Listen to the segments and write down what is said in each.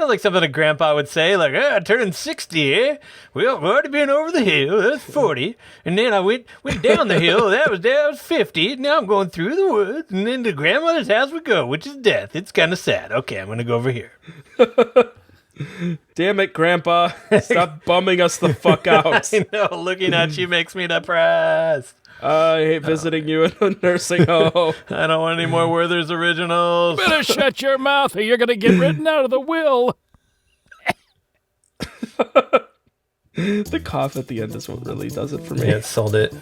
sounded like something a grandpa would say, like, turning 60, eh? Well, I've already been over the hill, that's 40. And then I went down the hill, that was 50. Now I'm going through the woods, and then to grandmother's house we go, which is death. It's kind of sad. Okay, I'm going to go over here. Damn it, Grandpa. Stop bumming us the fuck out. I know, looking at you makes me depressed. I hate visiting you in a nursing home. I don't want any more Werther's Originals. Better shut your mouth or you're going to get written out of the will. The cough at the end is what really does it for me. Yeah, sold it.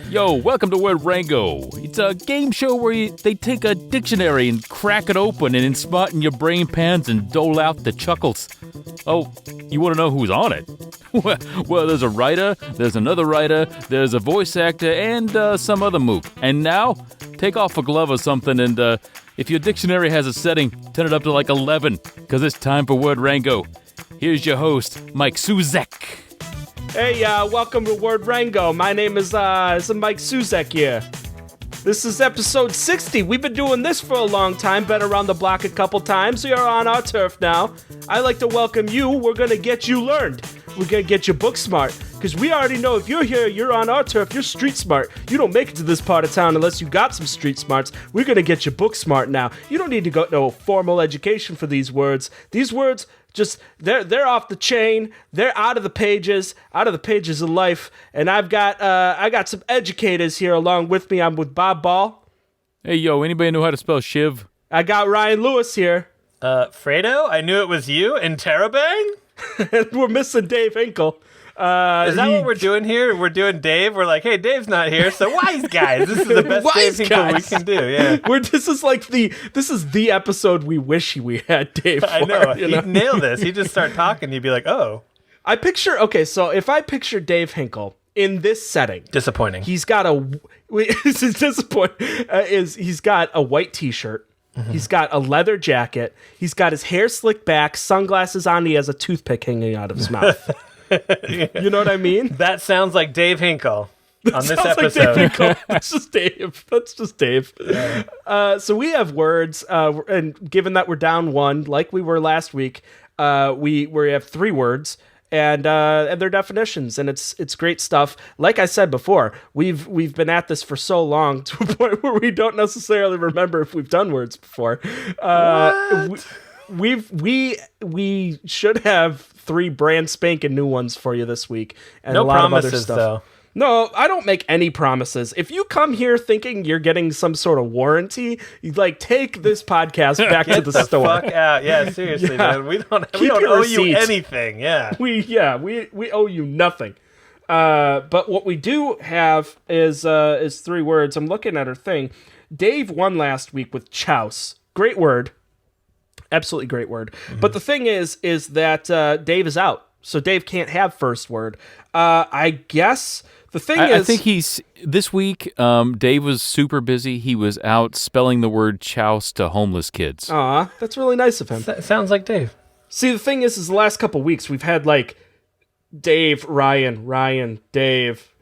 Yo, welcome to Word Rango. It's a game show where they take a dictionary and crack it open and insert in your brain pans and dole out the chuckles. Oh, you want to know who's on it? Well, there's a writer, there's another writer, there's a voice actor, and some other mook. And now, take off a glove or something, and if your dictionary has a setting, turn it up to like 11, because it's time for Word Rango. Here's your host, Mike Suzek. Hey, welcome to Word Rango. My name is Mike Suzek here. This is episode 60. We've been doing this for a long time, been around the block a couple times. You're on our turf now. I'd like to welcome you. We're going to get you learned. We're going to get you book smart. Because we already know if you're here, you're on our turf, you're street smart. You don't make it to this part of town unless you got some street smarts. We're going to get you book smart now. You don't need to go no formal education for these words. These words, just, they're off the chain. They're out of the pages of life. And I got some educators here along with me. I'm with Bob Ball. Hey, yo, anybody know how to spell shiv? I got Ryan Lewis here. Fredo, I knew it was you, and Terabang? And we're missing Dave Hinkle. Is that what we're doing here? We're doing Dave. We're like, hey, Dave's not here, so wise guys. This is the best Wise Dave Hinkle we guys. can do. Yeah, This is the episode we wish we had Dave for. I know. You know? He'd nail this. He'd just start talking. You'd be like, oh, So if I picture Dave Hinkle in this setting, disappointing. he's got he's got a white t-shirt. Mm-hmm. He's got a leather jacket. He's got his hair slicked back, sunglasses on. He has a toothpick hanging out of his mouth. You know what I mean? That sounds like Dave Hinkle on this Sounds episode. like Dave Hinkle. That's just Dave. So we have words, and given that we're down one, like we were last week, we have 3 words. And their definitions, and it's great stuff. Like I said before, we've been at this for so long to a point where we don't necessarily remember if we've done words before. We should have 3 brand spanking new ones for you this week, and No a lot promises, of other stuff. though. No, I don't make any promises. If you come here thinking you're getting some sort of warranty, you take this podcast back to the store. Fuck out. Yeah, seriously, Yeah. man. We don't your owe you receipts. anything. Yeah. We owe you nothing. But what we do have is 3 words. I'm looking at her thing. Dave won last week with chouse. Great word. Absolutely great word. Mm-hmm. But the thing is that Dave is out. So Dave can't have first word. I guess the thing is... I think this week, Dave was super busy. He was out spelling the word chouse to homeless kids. Aw, that's really nice of him. Sounds like Dave. See, the thing is the last couple weeks we've had Dave, Ryan, Dave.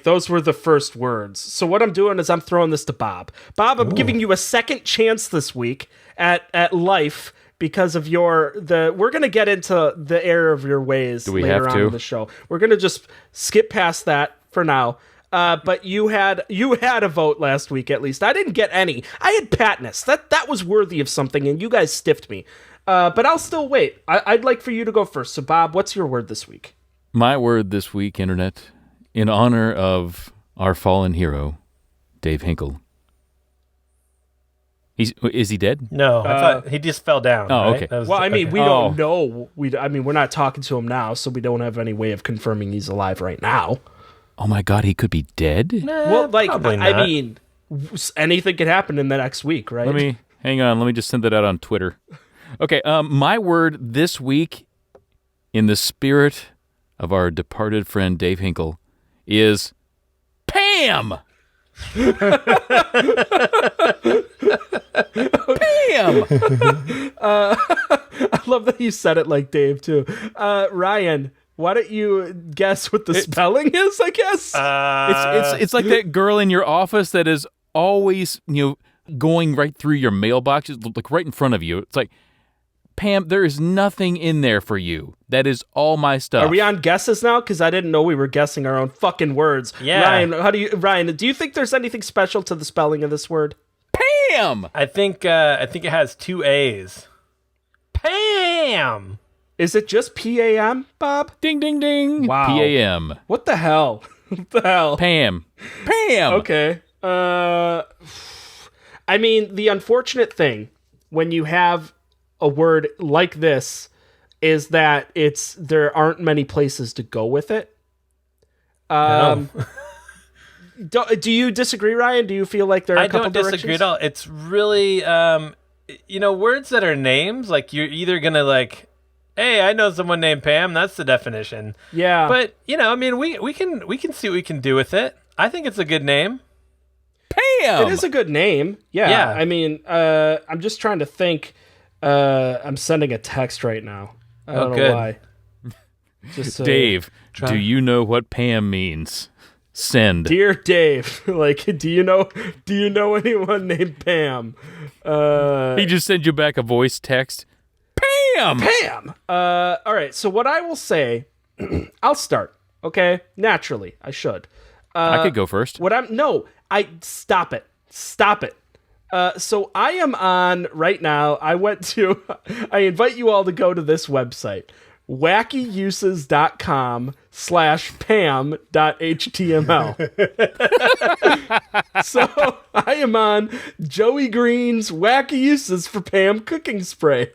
Those were the first words. So what I'm doing is I'm throwing this to Bob. Bob, I'm giving you a second chance this week at life because of we're going to get into the error of your ways later on in the show. We're going to just skip past that for now. But you had a vote last week, at least. I didn't get any. I had Patness. That was worthy of something, and you guys stiffed me. But I'll still wait. I'd like for you to go first. So, Bob, what's your word this week? My word this week, Internet, in honor of our fallen hero, Dave Hinkle. Is he dead? No, I thought he just fell down. Oh, right? okay. We don't know. We're not talking to him now, so we don't have any way of confirming he's alive right now. Oh my God, he could be dead? Nah, probably not. Anything could happen in the next week, right? Hang on. Let me just send that out on Twitter. Okay, my word this week, in the spirit of our departed friend Dave Hinkle, is Pam! Pam! I love that you said it like Dave, too. Ryan, why don't you guess what the spelling is, I guess? It's like that girl in your office that is always, going right through your mailbox, like right in front of you. It's like Pam, there is nothing in there for you. That is all my stuff. Are we on guesses now? Because I didn't know we were guessing our own fucking words. Yeah. Ryan, do you think there's anything special to the spelling of this word? Pam! I think it has 2 A's. Pam! Is it just P-A-M, Bob? Ding, ding, ding. Wow. P-A-M. What the hell? What the hell? Pam. Pam! Okay. I mean, the unfortunate thing when you have a word like this is that there aren't many places to go with it. No. Do you disagree, Ryan? Do you feel like there are a couple I don't disagree at all. It's really, words that are names, like you're either going to like, hey, I know someone named Pam. That's the definition. Yeah. But, I mean, we can see what we can do with it. I think it's a good name. Pam! It is a good name. Yeah. I mean, I'm just trying to think. I'm sending a text right now. I don't know why. Just Dave, do you know what Pam means? Send. Dear Dave, like, do you know anyone named Pam? He just sent you back a voice text. Pam! Pam! All right, so what I will say, I'll start, okay? Naturally, I should. I could go first. Stop it. So I am on right now. I invite you all to go to this website, wackyuses.com/pam.html. So I am on Joey Green's Wacky Uses for Pam cooking spray.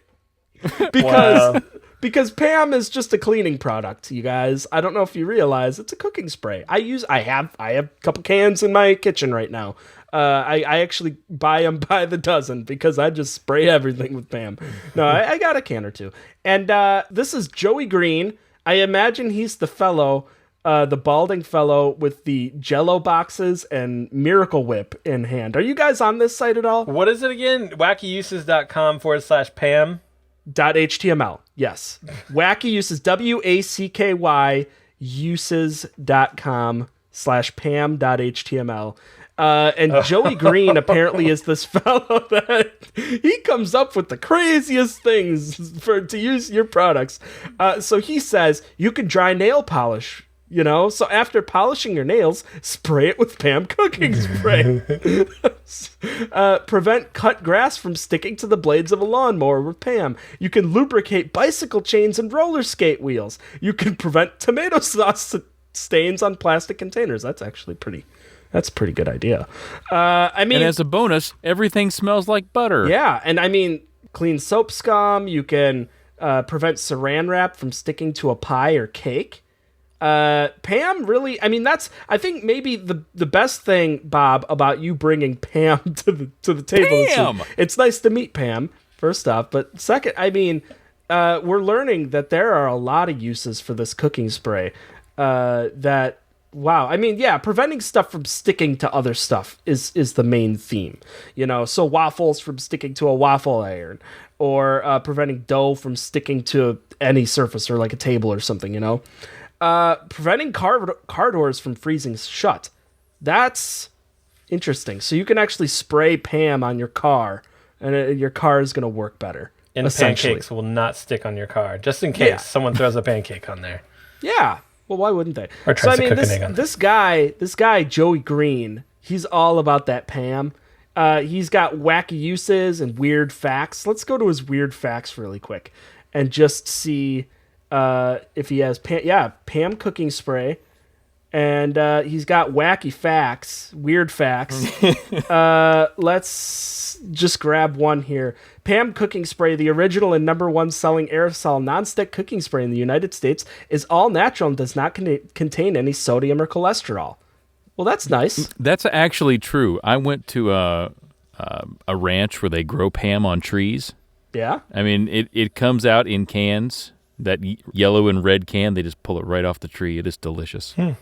Because Pam is just a cleaning product, you guys. I don't know if you realize it's a cooking spray. I have a couple cans in my kitchen right now. I actually buy them by the dozen because I just spray everything with Pam. No, I got a can or two. And this is Joey Green. I imagine he's the fellow, the balding fellow with the Jell-O boxes and Miracle Whip in hand. Are you guys on this site at all? What is it again? wackyuses.com/Pam? .html. Yes. Wacky Uses, WACKY uses.com/pam.html. And Joey Green apparently is this fellow that he comes up with the craziest things to use your products. So he says you can dry nail polish, so after polishing your nails, spray it with Pam cooking spray. Prevent cut grass from sticking to the blades of a lawnmower with Pam. You can lubricate bicycle chains and roller skate wheels. You can prevent tomato sauce stains on plastic containers. That's a pretty good idea. And as a bonus, everything smells like butter. Yeah, and I mean, clean soap scum. You can prevent saran wrap from sticking to a pie or cake. Pam really, I mean, I think maybe the best thing, Bob, about you bringing Pam to the table. Pam! It's nice to meet Pam, first off, but second, I mean, we're learning that there are a lot of uses for this cooking spray. Wow. I mean, yeah, preventing stuff from sticking to other stuff is the main theme, so waffles from sticking to a waffle iron, or preventing dough from sticking to any surface or like a table or something, preventing car doors from freezing shut. That's interesting. So you can actually spray Pam on your car, and your car is going to work better. And pancakes will not stick on your car, just in case someone throws a pancake on there. Yeah. Well, why wouldn't they? Or tries to cook an egg on this guy, Joey Green, he's all about that Pam. He's got wacky uses and weird facts. Let's go to his weird facts really quick and just see if he has Pam cooking spray, and he's got wacky facts, weird facts. Let's just grab one here. Pam cooking spray, the original and #1 selling aerosol nonstick cooking spray in the United States, is all natural and does not contain any sodium or cholesterol. Well, that's nice. That's actually true. I went to a ranch where they grow Pam on trees. Yeah. I mean, it comes out in cans. That yellow and red can, they just pull it right off the tree. It is delicious. How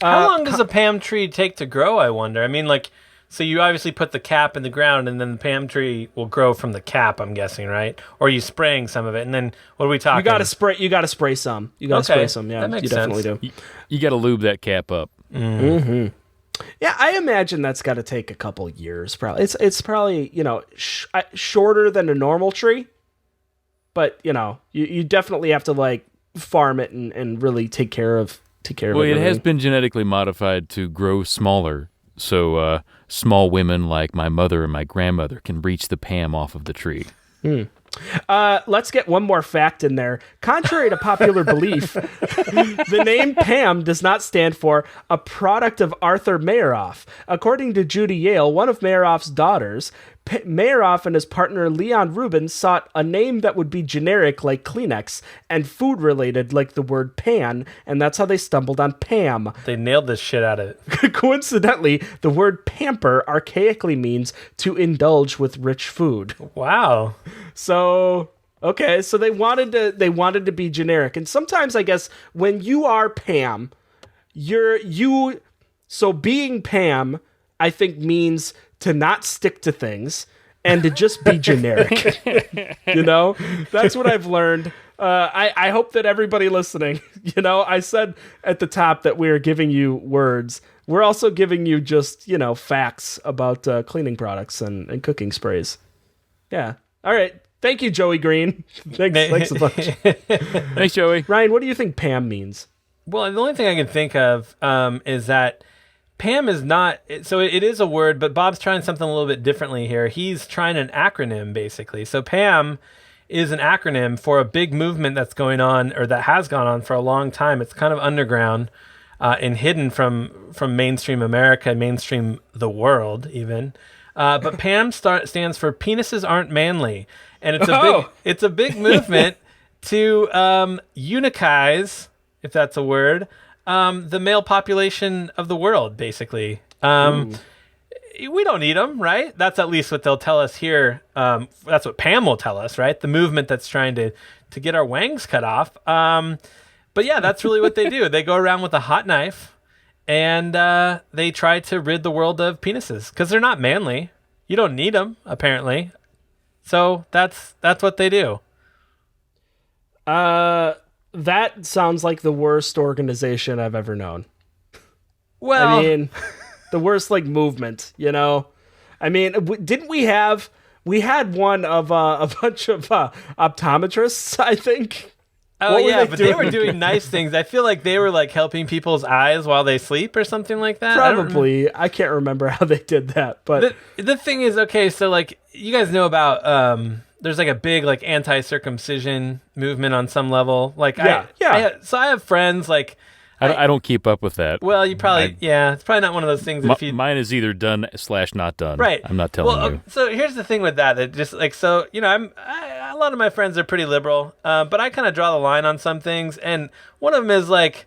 long does a Pam tree take to grow, I wonder? I mean, like, so you obviously put the cap in the ground, and then the Pam tree will grow from the cap, I'm guessing, right? Or are you spraying some of it, and then what are we talking? You got to spray some. Spray some, yeah. That makes you definitely sense. do. You got to lube that cap up. Mm-hmm. Yeah, I imagine that's got to take a couple years, probably. It's probably, shorter than a normal tree. but you definitely have to like farm it and really take care of it. Well, it has been genetically modified to grow smaller, so small women like my mother and my grandmother can reach the Pam off of the tree. Let's get one more fact in there. Contrary to popular belief, the name Pam does not stand for a product of Arthur Mayeroff. According to Judy Yale, one of Mayeroff's daughters, Mayeroff and his partner Leon Rubin sought a name that would be generic like Kleenex and food related like the word pan, and that's how they stumbled on Pam. They nailed this shit out of it. Coincidentally, the word pamper archaically means to indulge with rich food. Wow. So okay, so they wanted to be generic, and sometimes I guess when you are Pam, so being Pam, I think means to not stick to things and to just be generic. That's what I've learned. I hope that everybody listening, I said at the top that we are giving you words. We're also giving you just, facts about cleaning products and cooking sprays. Yeah. All right. Thank you, Joey Green. Thanks a bunch. Thanks, Joey. Ryan, what do you think Pam means? Well, the only thing I can think of is that Pam is not, so it is a word, but Bob's trying something a little bit differently here. He's trying an acronym, basically. So Pam is an acronym for a big movement that's going on, or that has gone on for a long time. It's kind of underground and hidden from mainstream America, mainstream the world, even. But Pam stands for Penises Aren't Manly. And it's a big movement to unicize, if that's a word, the male population of the world, basically. We don't need them, right? That's at least what they'll tell us here. That's what Pam will tell us, right? The movement that's trying to get our wangs cut off. But yeah, that's really what they do. They go around with a hot knife, and they try to rid the world of penises because they're not manly. You don't need them, apparently. So that's what they do. That sounds like the worst organization I've ever known. Well, I mean, the worst like movement, I mean, didn't we had one of a bunch of optometrists, I think. Oh yeah, but they were doing nice things. I feel like they were like helping people's eyes while they sleep or something like that. Probably. I can't remember how they did that, but the thing is, okay, so like you guys know about there's like a big like anti-circumcision movement on some level. Like so I have friends like I don't keep up with that. Well, you probably it's probably not one of those things that mine is either done / not done. Right. I'm not telling you. So here's the thing with that. It just like a lot of my friends are pretty liberal, but I kind of draw the line on some things, and one of them is like,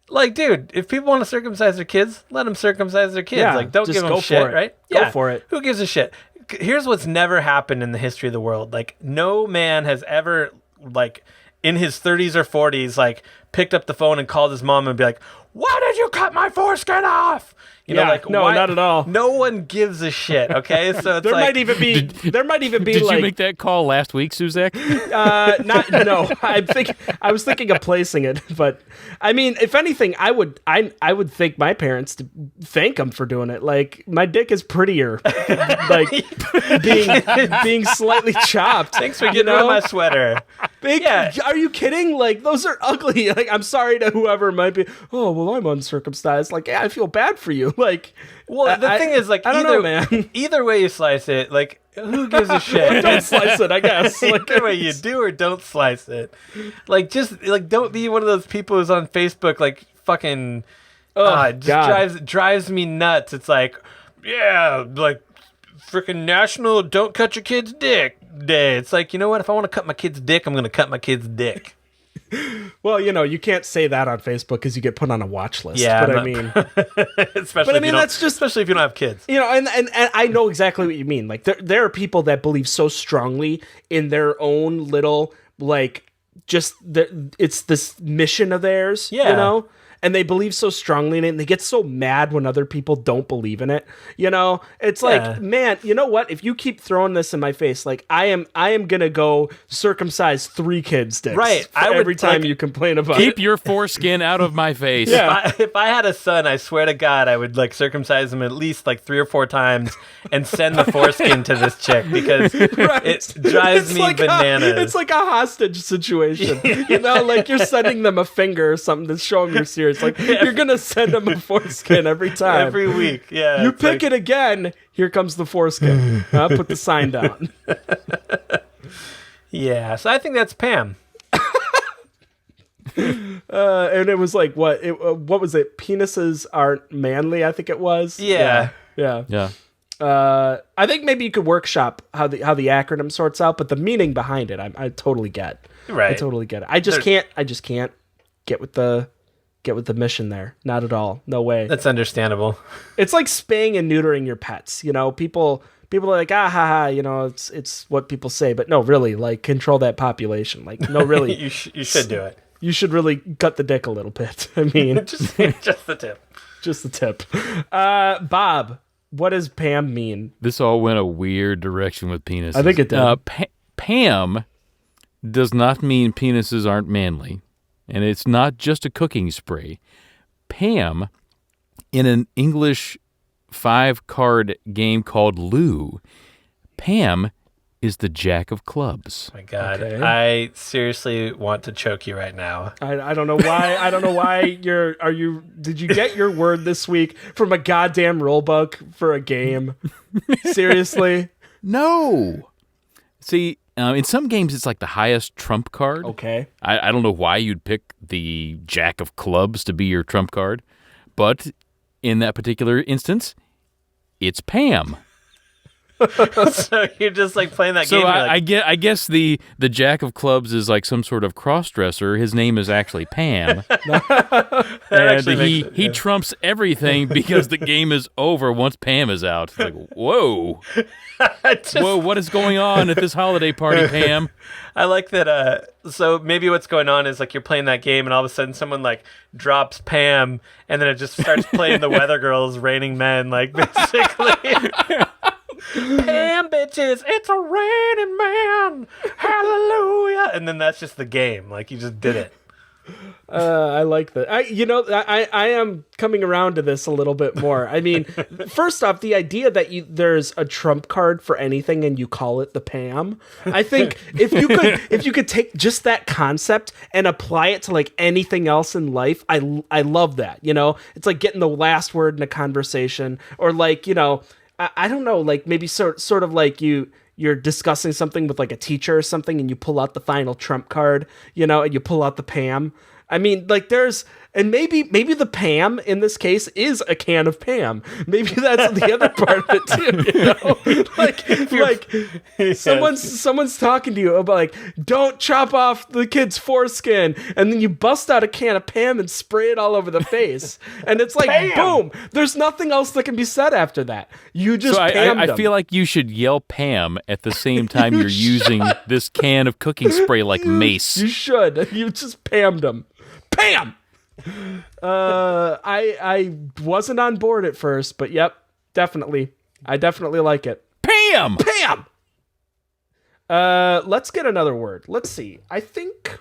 dude, if people want to circumcise their kids, let them circumcise their kids. Yeah, like, don't give them shit, right? Go for it. Who gives a shit? Here's what's never happened in the history of the world. Like, no man has ever, like, in his 30s or 40s, like, picked up the phone and called his mom and be like, why did you cut my foreskin off? No, not at all. No one gives a shit, okay? So it's there might even be Did you make that call last week, Suzak? No. I was thinking of placing it, but I mean, if anything, I would thank my parents to thank them for doing it. Like, my dick is prettier, like being slightly chopped. Thanks for getting rid of my sweater. Are you kidding? Like, those are ugly. Like, I'm sorry to whoever might be. Oh well, I'm uncircumcised. Like, I feel bad for you. Like, well, the thing is, like, I don't know, man. Either way you slice it, like, who gives a shit? Don't slice it, I guess. Like, either way you do or don't slice it. Like, just like, don't be one of those people who's on Facebook, like, fucking. Drives me nuts. It's like, yeah, like, freaking National Don't Cut Your Kid's Dick Day. It's like, you know what? If I want to cut my kid's dick, I'm going to cut my kid's dick. Well, you can't say that on Facebook because you get put on a watch list. Yeah, but I mean, especially if you don't have kids. And I know exactly what you mean. Like, there are people that believe so strongly in their own little, like, just it's this mission of theirs. Yeah. and they believe so strongly in it, and they get so mad when other people don't believe in it. You know, it's like, man, you know what? If you keep throwing this in my face, like I am gonna go circumcise 3 kids' dicks. Right. Every time you complain about Keep it. your foreskin out of my face. Yeah. If I had a son, I swear to God, I would like circumcise him at least like 3 or 4 times and send the foreskin to this chick because it drives me bananas. It's like a hostage situation. You know, like you're sending them a finger or something to show them you're serious. Like you're gonna send them a foreskin every time. Every week. Yeah. You pick it again, here comes the foreskin. Put the sign down. Yeah. So I think that's Pam. And it was like, what was it? Penises aren't manly, I think it was. Yeah. Yeah. I think maybe you could workshop how the acronym sorts out, but the meaning behind it, I totally get. Right. I totally get it. I just can't get with the mission there. Not at all. No way. That's understandable. It's like spaying and neutering your pets. You know, people are like, ah ha ha. You know, it's what people say, but no, really, like control that population. Like, no, really, you should do it. You should really cut the dick a little bit. I mean, just the tip. Just the tip. Bob, what does Pam mean? This all went a weird direction with penises. I think it did. Pam does not mean penises aren't manly, and it's not just a cooking spray. Pam, in an English 5-card game called Lou, Pam is the Jack of clubs. Oh my God, Okay. I seriously want to choke you right now. I don't know why. I don't know why did you get your word this week from a goddamn rule book for a game? Seriously? No. See, in some games, it's like the highest trump card. Okay. I don't know why you'd pick the Jack of clubs to be your trump card, but in that particular instance, it's Pam. So you're just like playing that game. So I guess the Jack of clubs is like some sort of cross-dresser. His name is actually Pam. And he trumps everything because the game is over once Pam is out. It's like, whoa. Whoa, what is going on at this holiday party, Pam? I like that. So maybe what's going on is like you're playing that game, and all of a sudden someone like drops Pam, and then it just starts playing the Weather Girls, Raining Men, like basically. Pam, bitches, it's a raining man. Hallelujah. And then that's just the game. Like you just did it. I like that. I am coming around to this a little bit more. I mean, first off, the idea that there's a trump card for anything and you call it the Pam. I think if you could take just that concept and apply it to like anything else in life, I love that. You know, it's like getting the last word in a conversation, or like, you know, I don't know, like maybe sort of like you're discussing something with like a teacher or something, and you pull out the final trump card, you know, and you pull out the Pam. I mean, like and maybe the Pam in this case is a can of Pam. Maybe that's the other part of it too, you know? Like someone's talking to you about like, don't chop off the kid's foreskin, and then you bust out a can of Pam and spray it all over the face, and it's like, Pam! Boom! There's nothing else that can be said after that. You just I feel like you should yell Pam at the same time you're using this can of cooking spray like mace. You should. You just Pammed them. Pam! I wasn't on board at first, but yep, definitely. I definitely like it. Pam! Pam! Let's get another word. Let's see. I think...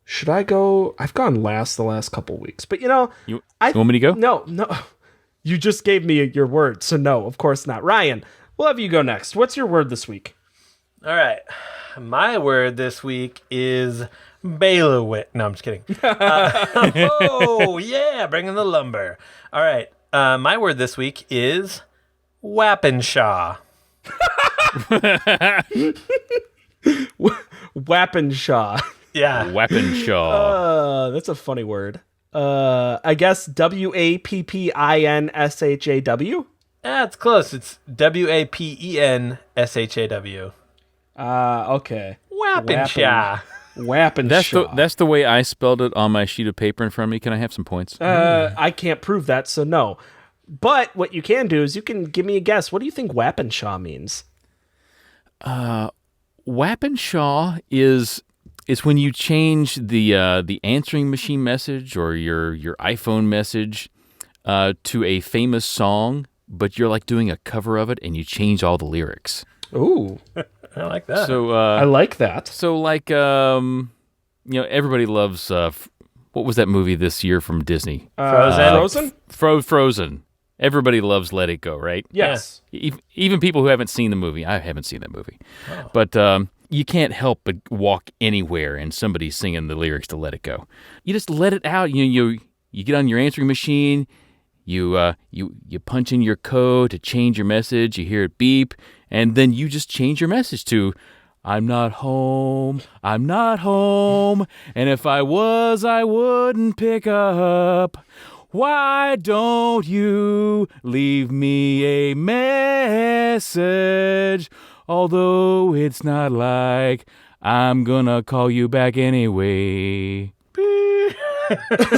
Should I go? I've gone last the last couple weeks, but you know... You want me to go? No. You just gave me your word, so no, of course not. Ryan, we'll have you go next. What's your word this week? All right. My word this week is bailiwick. No, I'm just kidding. Oh, yeah, bringing the lumber. All right. My word this week is Wappenshaw. Wappenshaw. Yeah. Wappenshaw. That's a funny word. I guess Wappinshw? That's close. It's Wapenshw. Okay. Wappenshaw. Wappenshaw. That's the way I spelled it on my sheet of paper in front of me. Can I have some points? I can't prove that, so no. But what you can do is you can give me a guess. What do you think Wappenshaw means? Wappenshaw is is when you change the answering machine message or your iPhone message to a famous song, but you're like doing a cover of it and you change all the lyrics. Ooh, I like that. So I like that. So like everybody loves what was that movie this year from Disney? Frozen. Frozen. Everybody loves Let It Go, right? Yes. Even people who haven't seen the movie. I haven't seen that movie. Oh. But you can't help but walk anywhere and somebody's singing the lyrics to Let It Go. You just let it out. You get on your answering machine. You punch in your code to change your message. You hear it beep, and then you just change your message to, I'm not home, and if I was, I wouldn't pick up. Why don't you leave me a message? Although it's not like I'm gonna call you back anyway.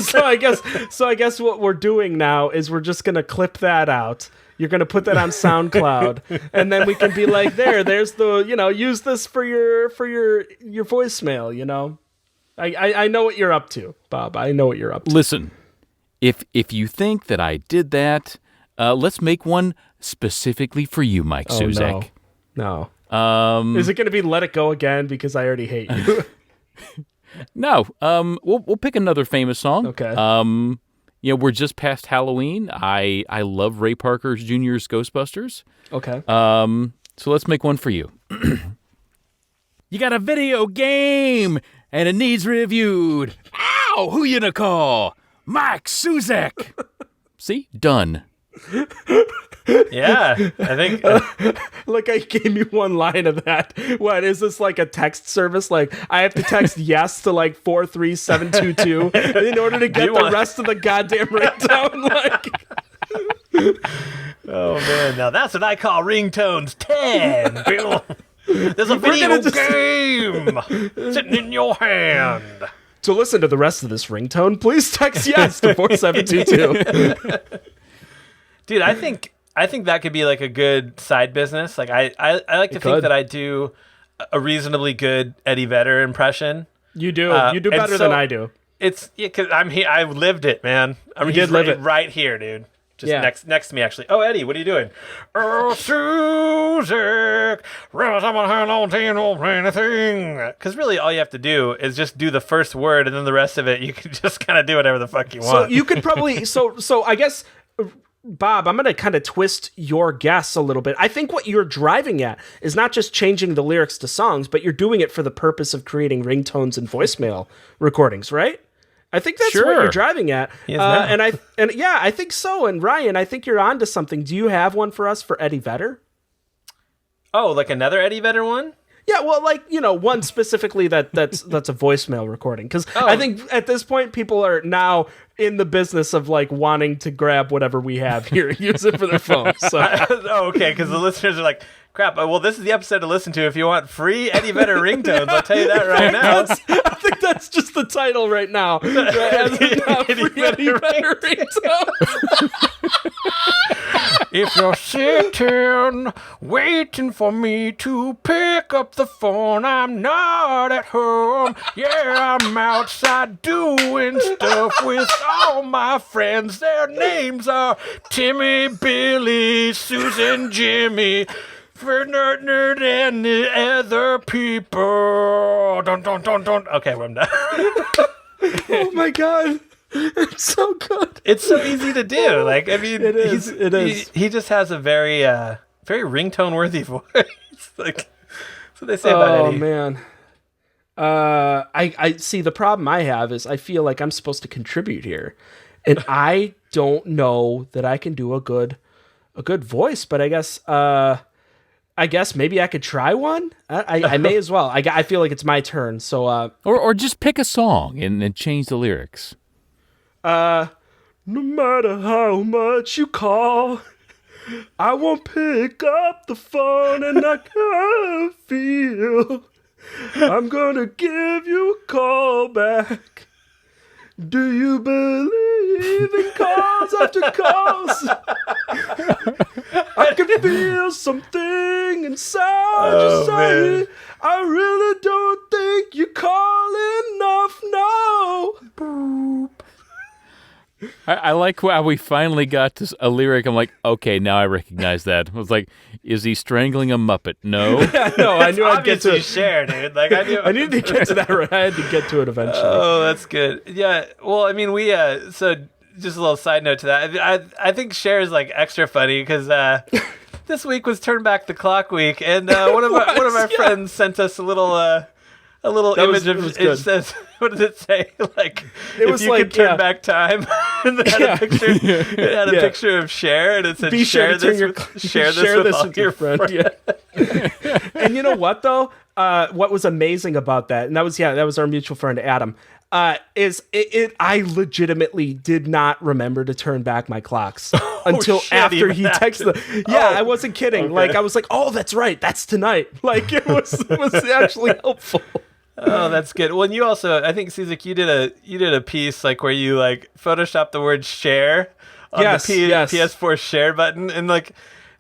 So I guess what we're doing now is we're just gonna clip that out. You're gonna put that on SoundCloud, and then we can be like, there's the, use this for your voicemail. I know what you're up to, Bob. I know what you're up to. Listen, if you think that I did that, let's make one specifically for you, Mike Suzak. No. Is it gonna be Let It Go again? Because I already hate you. No. We'll pick another famous song. Okay. We're just past Halloween. I love Ray Parker Jr.'s Ghostbusters. Okay. So let's make one for you. You got a video game and it needs reviewed. Ow! Who you gonna call? Mike Suzak. See? Done. Yeah, I think. Like, I gave you one line of that. What is this, like a text service? Like, I have to text yes to like 43722 in order to get the rest of the goddamn ringtone. Like, oh man, now that's what I call ringtones 10. Bill. There's a video game sitting in your hand. To listen to the rest of this ringtone, please text yes to 4722. Dude, I think that could be like a good side business. Like I like to think that I do a reasonably good Eddie Vedder impression. You do. You do better than I do. It's because I'm here. I lived it, man. He's right here, dude. Just next to me, actually. Oh, Eddie, what are you doing? Oh, Suzak, someone hang on to anything. Because really, all you have to do is just do the first word, and then the rest of it, you can just kind of do whatever the fuck you want. So you could probably. So I guess, Bob, I'm going to kind of twist your guess a little bit. I think what you're driving at is not just changing the lyrics to songs, but you're doing it for the purpose of creating ringtones and voicemail recordings, right? I think that's what you're driving at. I think so. And Ryan, I think you're onto something. Do you have one for us for Eddie Vedder? Oh, like another Eddie Vedder one? Yeah, well, like, one specifically that's a voicemail recording. Because I think at this point, people are now in the business of like wanting to grab whatever we have here and use it for their phone. So. Okay, because the listeners are like, crap, well, this is the episode to listen to if you want free Eddie Vedder ringtones. I'll tell you that right now. I think that's just the title right now. Free Eddie Vedder ringtones. If you're sitting, waiting for me to pick up the phone, I'm not at home. Yeah, I'm outside doing stuff with all my friends. Their names are Timmy, Billy, Susan, Jimmy, Nerd, and the other people. Don't. Okay, well, I'm done. Oh my God. It's so good. It's so easy to do. Like, I mean, it is. He just has a very ringtone-worthy voice. Like, that's what they say about Eddie. Oh man. I see. The problem I have is I feel like I'm supposed to contribute here, and I don't know that I can do a good voice. But I guess maybe I could try one. I may as well. I feel like it's my turn. So or just pick a song and change the lyrics. No matter how much you call, I won't pick up the phone, and I can't feel I'm gonna give you a call back. Do you believe in calls after calls? I can feel something inside you saying, I really don't think your calls well enough now. I like how we finally got to a lyric. I'm like, okay, now I recognize that. I was like, is he strangling a Muppet? No. No, I knew I'd get to it. Share, dude. Like I knew. I needed to get to that. I had to get to it eventually. Oh, that's good. Yeah. Well, I mean, we so just a little side note to that. I think Cher is like extra funny because this week was Turn Back the Clock week, and one of our friends sent us a little image of it. Says, what does it say? Like, if you could turn back time, and it had a picture. It had a picture of Cher, and it said, "Share this with all your friends." Yeah. And you know what though? What was amazing about that, and that was our mutual friend Adam. Is it? I legitimately did not remember to turn back my clocks until after he texted. I wasn't kidding. Okay. Like I was like, "Oh, that's right. That's tonight." Like it was actually helpful. Oh, that's good. Well, and you also, I think, Suzik, you did a piece like where you like photoshopped the word share on the PS4 share button, and like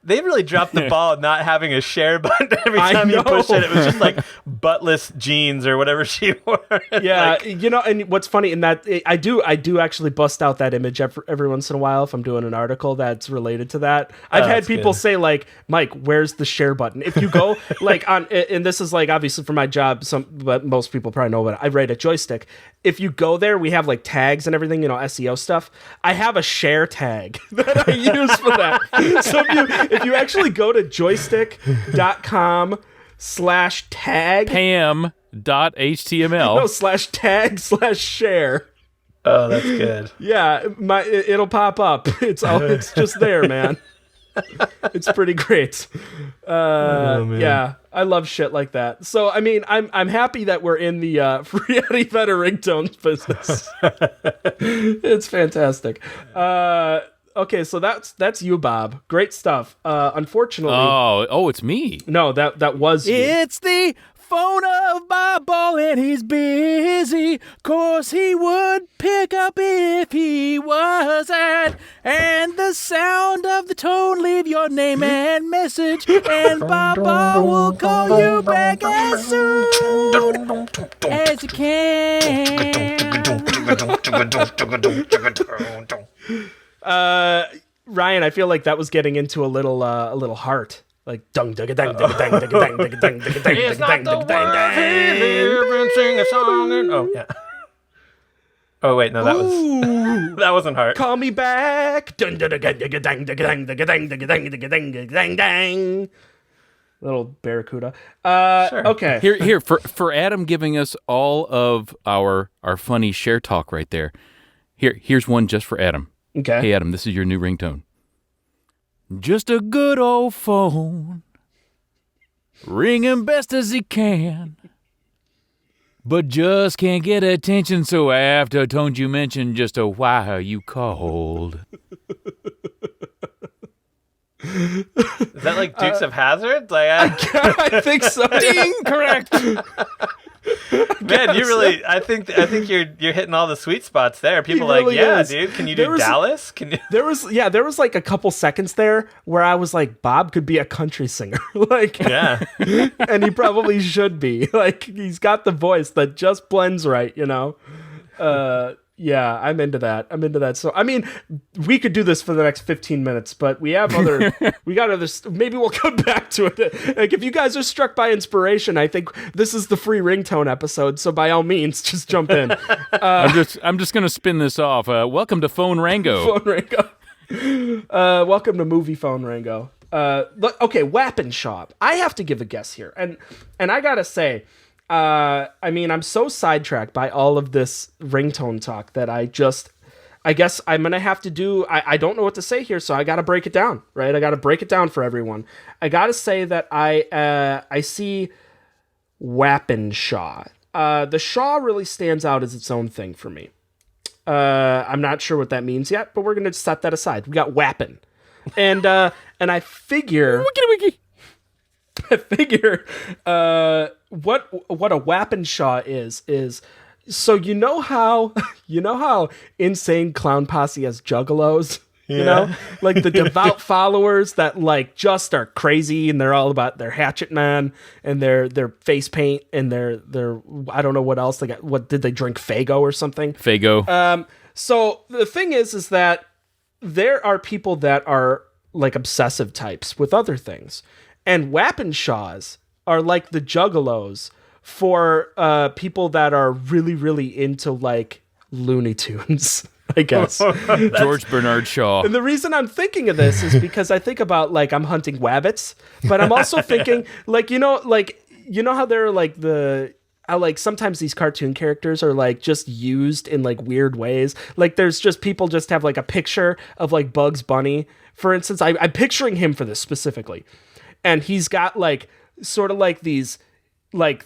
they really dropped the ball not having a share button every time you push it. It was just like buttless jeans or whatever she wore. Yeah, like, and what's funny in that I do actually bust out that image every once in a while if I'm doing an article that's related to that. I've had people say like, Mike, where's the share button? If you go like on, and this is like obviously for my job, but most people probably know, but I write at Joystick. If you go there, we have like tags and everything, SEO stuff. I have a share tag that I use for that. So if you actually go to joystick.com/tag pam.html /tag/share. Oh, that's good. Yeah, it'll pop up. It's just there, man. It's pretty great. Yeah, I love shit like that. So I mean, I'm happy that we're in the free Eddie Vedder Ringtones business. It's fantastic. Okay, so that's you, Bob. Great stuff. Unfortunately, oh, it's me. No, that was you. It's the phone of Bob Ball and he's busy. Course he would pick up if he wasn't. And the sound of the tone, leave your name and message, and Bob Ball will call you back as soon as he can. Ryan, I feel like that was getting into a little heart. Like dung dang dang dang dang dang dang dang dang dang. It's not the world he live and sing a song and yeah. Oh wait, no, that wasn't hard. Call me back. Dang dang dang dang dang dang dang dang dang dang. Little barracuda. Sure. Okay. Here for Adam giving us all of our funny share talk right there. Here's one just for Adam. Okay. Hey Adam, this is your new ringtone. Just a good old phone, ringing best as he can, but just can't get attention, so I have to tone you mention just a why you called. Is that like Dukes of Hazzard? Like I think so. Ding, correct. Man, you really, I think you're hitting all the sweet spots there. People are really like, yeah, is. dude, can you do Dallas? Can you? There was like a couple seconds there where I was like, Bob could be a country singer. Like, Yeah. And he probably should be. Like, he's got the voice that just blends right, Yeah, I'm into that. So, I mean, we could do this for the next 15 minutes, but we got other, maybe we'll come back to it. Like, if you guys are struck by inspiration, I think this is the free ringtone episode. So by all means, just jump in. I'm just going to spin this off. Welcome to Phone Rango. Phone Rango. Welcome to Movie Phone Rango. Okay, Wappin' Shop. I have to give a guess here. And I gotta say, I mean, I'm so sidetracked by all of this ringtone talk that I guess I'm going to have to do, I don't know what to say here, so I got to break it down, right? I got to break it down for everyone. I got to say that I see Wappin' Shaw. The Shaw really stands out as its own thing for me. I'm not sure what that means yet, but we're going to set that aside. We got Wappin'. And I figure... Wiki. I figure what a Wappin' Shaw is so you know how Insane Clown Posse has juggalos? You know, like the devout followers that like just are crazy and they're all about their hatchet man and their face paint and their I don't know what else they got. What did they drink? Faygo or something? Faygo. So the thing is that there are people that are like obsessive types with other things, and Wappenshaws are like the juggalos for people that are really, really into like Looney Tunes. I guess. George Bernard Shaw. And the reason I'm thinking of this is because I think about like I'm hunting wabbits, but I'm also thinking like you know how they're like like sometimes these cartoon characters are like just used in like weird ways. Like there's just people just have like a picture of like Bugs Bunny, for instance. I'm picturing him for this specifically, and he's got like sort of like these like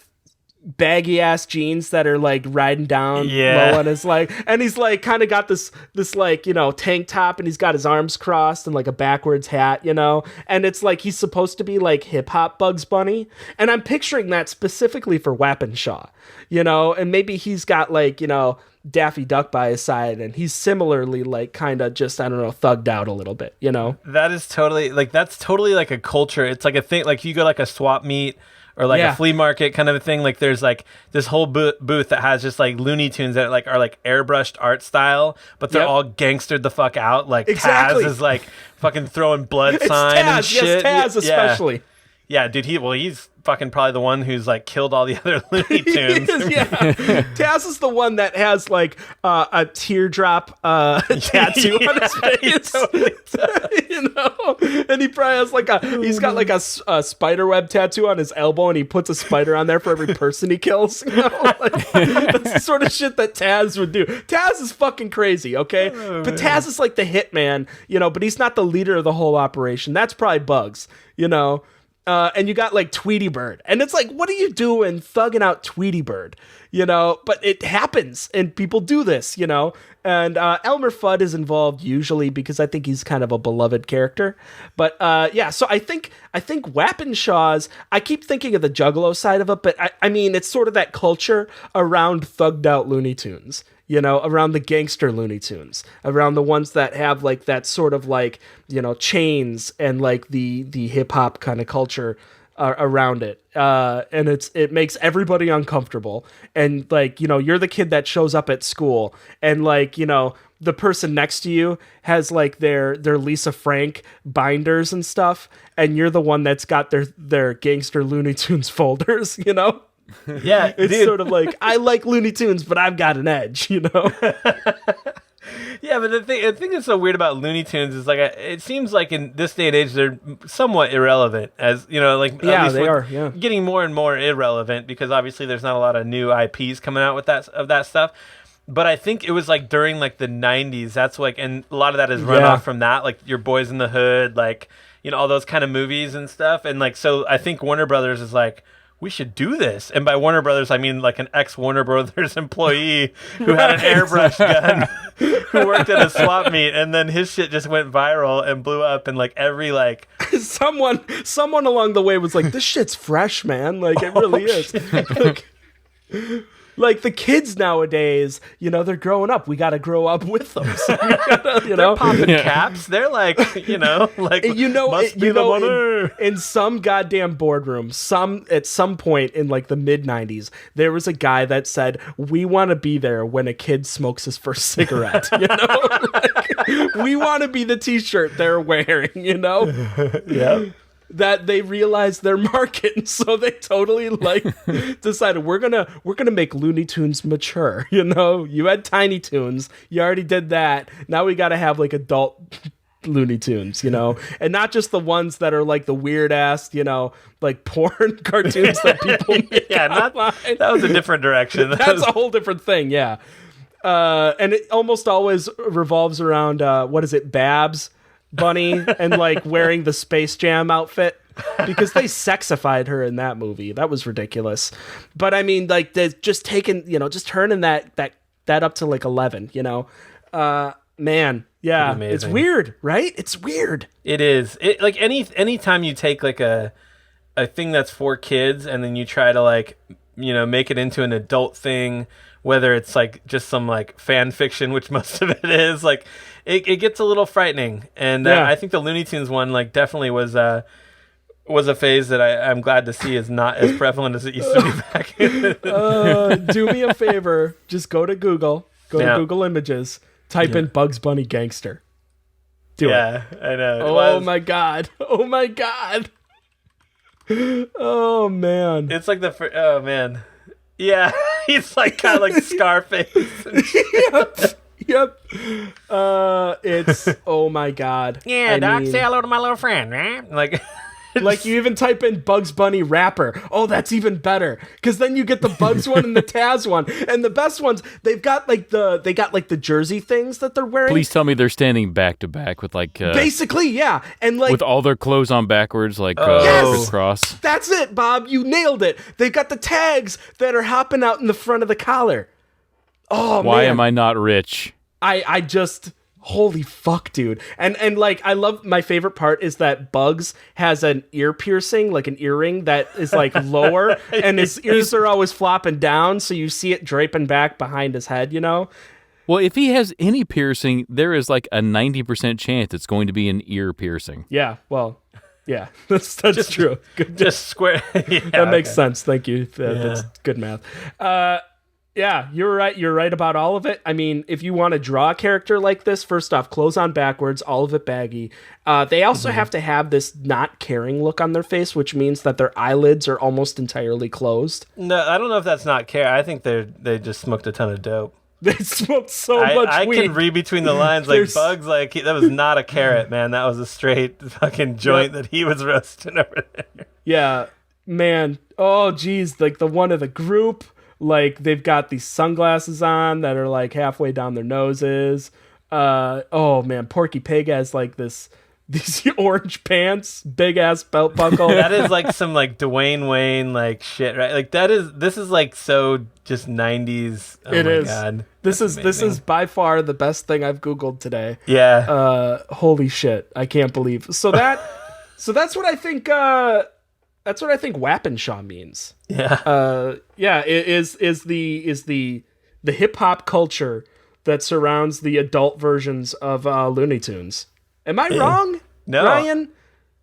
baggy ass jeans that are like riding down low on his leg, and he's like kind of got this like, you know, tank top, and he's got his arms crossed and like a backwards hat, you know, and it's like he's supposed to be like hip hop Bugs Bunny, and I'm picturing that specifically for Wappenshaw, you know, and maybe he's got like, you know, Daffy Duck by his side, and he's similarly like kind of just, I don't know, thugged out a little bit, you know. That's totally like a culture. It's like a thing. Like you go like a swap meet or like a flea market kind of a thing. Like there's like this whole booth that has just like Looney Tunes that like are like airbrushed art style, but they're all gangstered the fuck out. Like Taz is like fucking throwing blood sign and shit. Yes, Taz especially. Yeah, dude, he's fucking probably the one who's like killed all the other Looney Tunes. Taz is the one that has like a teardrop tattoo on his face. You know? And he probably has he's got like a spider web tattoo on his elbow, and he puts a spider on there for every person he kills. You know? Like, that's the sort of shit that Taz would do. Taz is fucking crazy, okay? But Taz is like the hitman, you know, but he's not the leader of the whole operation. That's probably Bugs, you know? And you got like Tweety Bird, and it's like, what are you doing thugging out Tweety Bird, you know? But it happens, and people do this, you know? And Elmer Fudd is involved usually because I think he's kind of a beloved character. But so I think Wappenshaws, I keep thinking of the Juggalo side of it, but I mean, it's sort of that culture around thugged out Looney Tunes. You know, around the gangster Looney Tunes, around the ones that have like that sort of like, you know, chains and like the hip hop kind of culture around it. And it makes everybody uncomfortable. And like, you know, you're the kid that shows up at school, and like, you know, the person next to you has like their Lisa Frank binders and stuff, and you're the one that's got their gangster Looney Tunes folders, you know? Yeah, it's sort of like, I like Looney Tunes, but I've got an edge, you know? Yeah, but the thing that's so weird about Looney Tunes is like, it seems like in this day and age they're somewhat irrelevant, as you know, like they are getting more and more irrelevant because obviously there's not a lot of new IPs coming out with that stuff. But I think it was like during like the 90s, that's like, and a lot of that is run off from that, like Your Boys in the Hood, like, you know, all those kind of movies and stuff, and like, so I think Warner Brothers is like, we should do this. And by Warner Brothers, I mean like an ex-Warner Brothers employee who had an airbrush gun who worked at a swap meet, and then his shit just went viral and blew up, and like every like someone along the way was like, this shit's fresh, man. Like it really is. Like the kids nowadays, you know, they're growing up. We got to grow up with them. So we gotta, you know, they're popping caps. They're like, you know, like in some goddamn boardroom, at some point in like the mid 90s, there was a guy that said, "We want to be there when a kid smokes his first cigarette." You know, like, we want to be the T-shirt they're wearing. You know, yeah. That they realized their market, and so they totally like decided we're gonna make Looney Tunes mature. You know, you had Tiny Toons, you already did that. Now we got to have like adult Looney Tunes, you know, and not just the ones that are like the weird ass, you know, like porn cartoons that people make that was a different direction. That's a whole different thing, yeah. And it almost always revolves around what is it, Babs Bunny, and like wearing the Space Jam outfit, because they sexified her in that movie. That was ridiculous. But I mean, like, they're just taking, you know, just turning that up to like 11, you know. Man, yeah, it's weird, right? It's weird. It is. It like any time you take like a thing that's for kids and then you try to like, you know, make it into an adult thing whether it's like just some like fan fiction, which most of it is, like it gets a little frightening. And I think the Looney Tunes one like definitely was a phase that I'm glad to see is not as prevalent as it used to be back in. Do me a favor, just go to Google, to Google Images, type in Bugs Bunny gangster. Do it. Yeah, I know. Oh my god. Oh my god. Oh man. It's like oh man. Yeah, he's like kind of like Scarface. Yep. It's oh my god. Yeah, Doc, say hello to my little friend, right? Like you even type in Bugs Bunny rapper. Oh, that's even better. Because then you get the Bugs one and the Taz one. And the best ones, they got like the jersey things that they're wearing. Please tell me they're standing back to back with like basically, yeah. And like with all their clothes on backwards, like yes! crisscross. That's it, Bob. You nailed it. They've got the tags that are hopping out in the front of the collar. Oh Why man. am I not rich? I just holy fuck, dude. And like I love my favorite part is that Bugs has an ear piercing, like an earring that is like lower and his ears are always flopping down, so you see it draping back behind his head, you know? Well, if he has any piercing, there is like a 90% chance it's going to be an ear piercing. Yeah, well, yeah, that's true. Good. Just square. That makes sense. Thank you. That's good math. Yeah, you're right. You're right about all of it. I mean, if you want to draw a character like this, first off, clothes on backwards, all of it baggy. They also have to have this not caring look on their face, which means that their eyelids are almost entirely closed. No, I don't know if that's not care. I think they just smoked a ton of dope. They smoked so much weed. I can read between the lines like Bugs. Like that was not a carrot, man. That was a straight fucking joint that he was roasting over there. Yeah, man. Oh, geez. Like the one of the group. Like they've got these sunglasses on that are like halfway down their noses. Oh man, Porky Pig has like these orange pants, big ass belt buckle. That is like some like Dwayne Wayne like shit, right? Like this is like so just 90s. Oh it my is. God. This is by far the best thing I've Googled today. Yeah. Holy shit. I can't believe. So that's what I think that's what I think Wappenshaw means. Yeah. Yeah, it is the hip hop culture that surrounds the adult versions of Looney Tunes. Am I wrong? No. Ryan?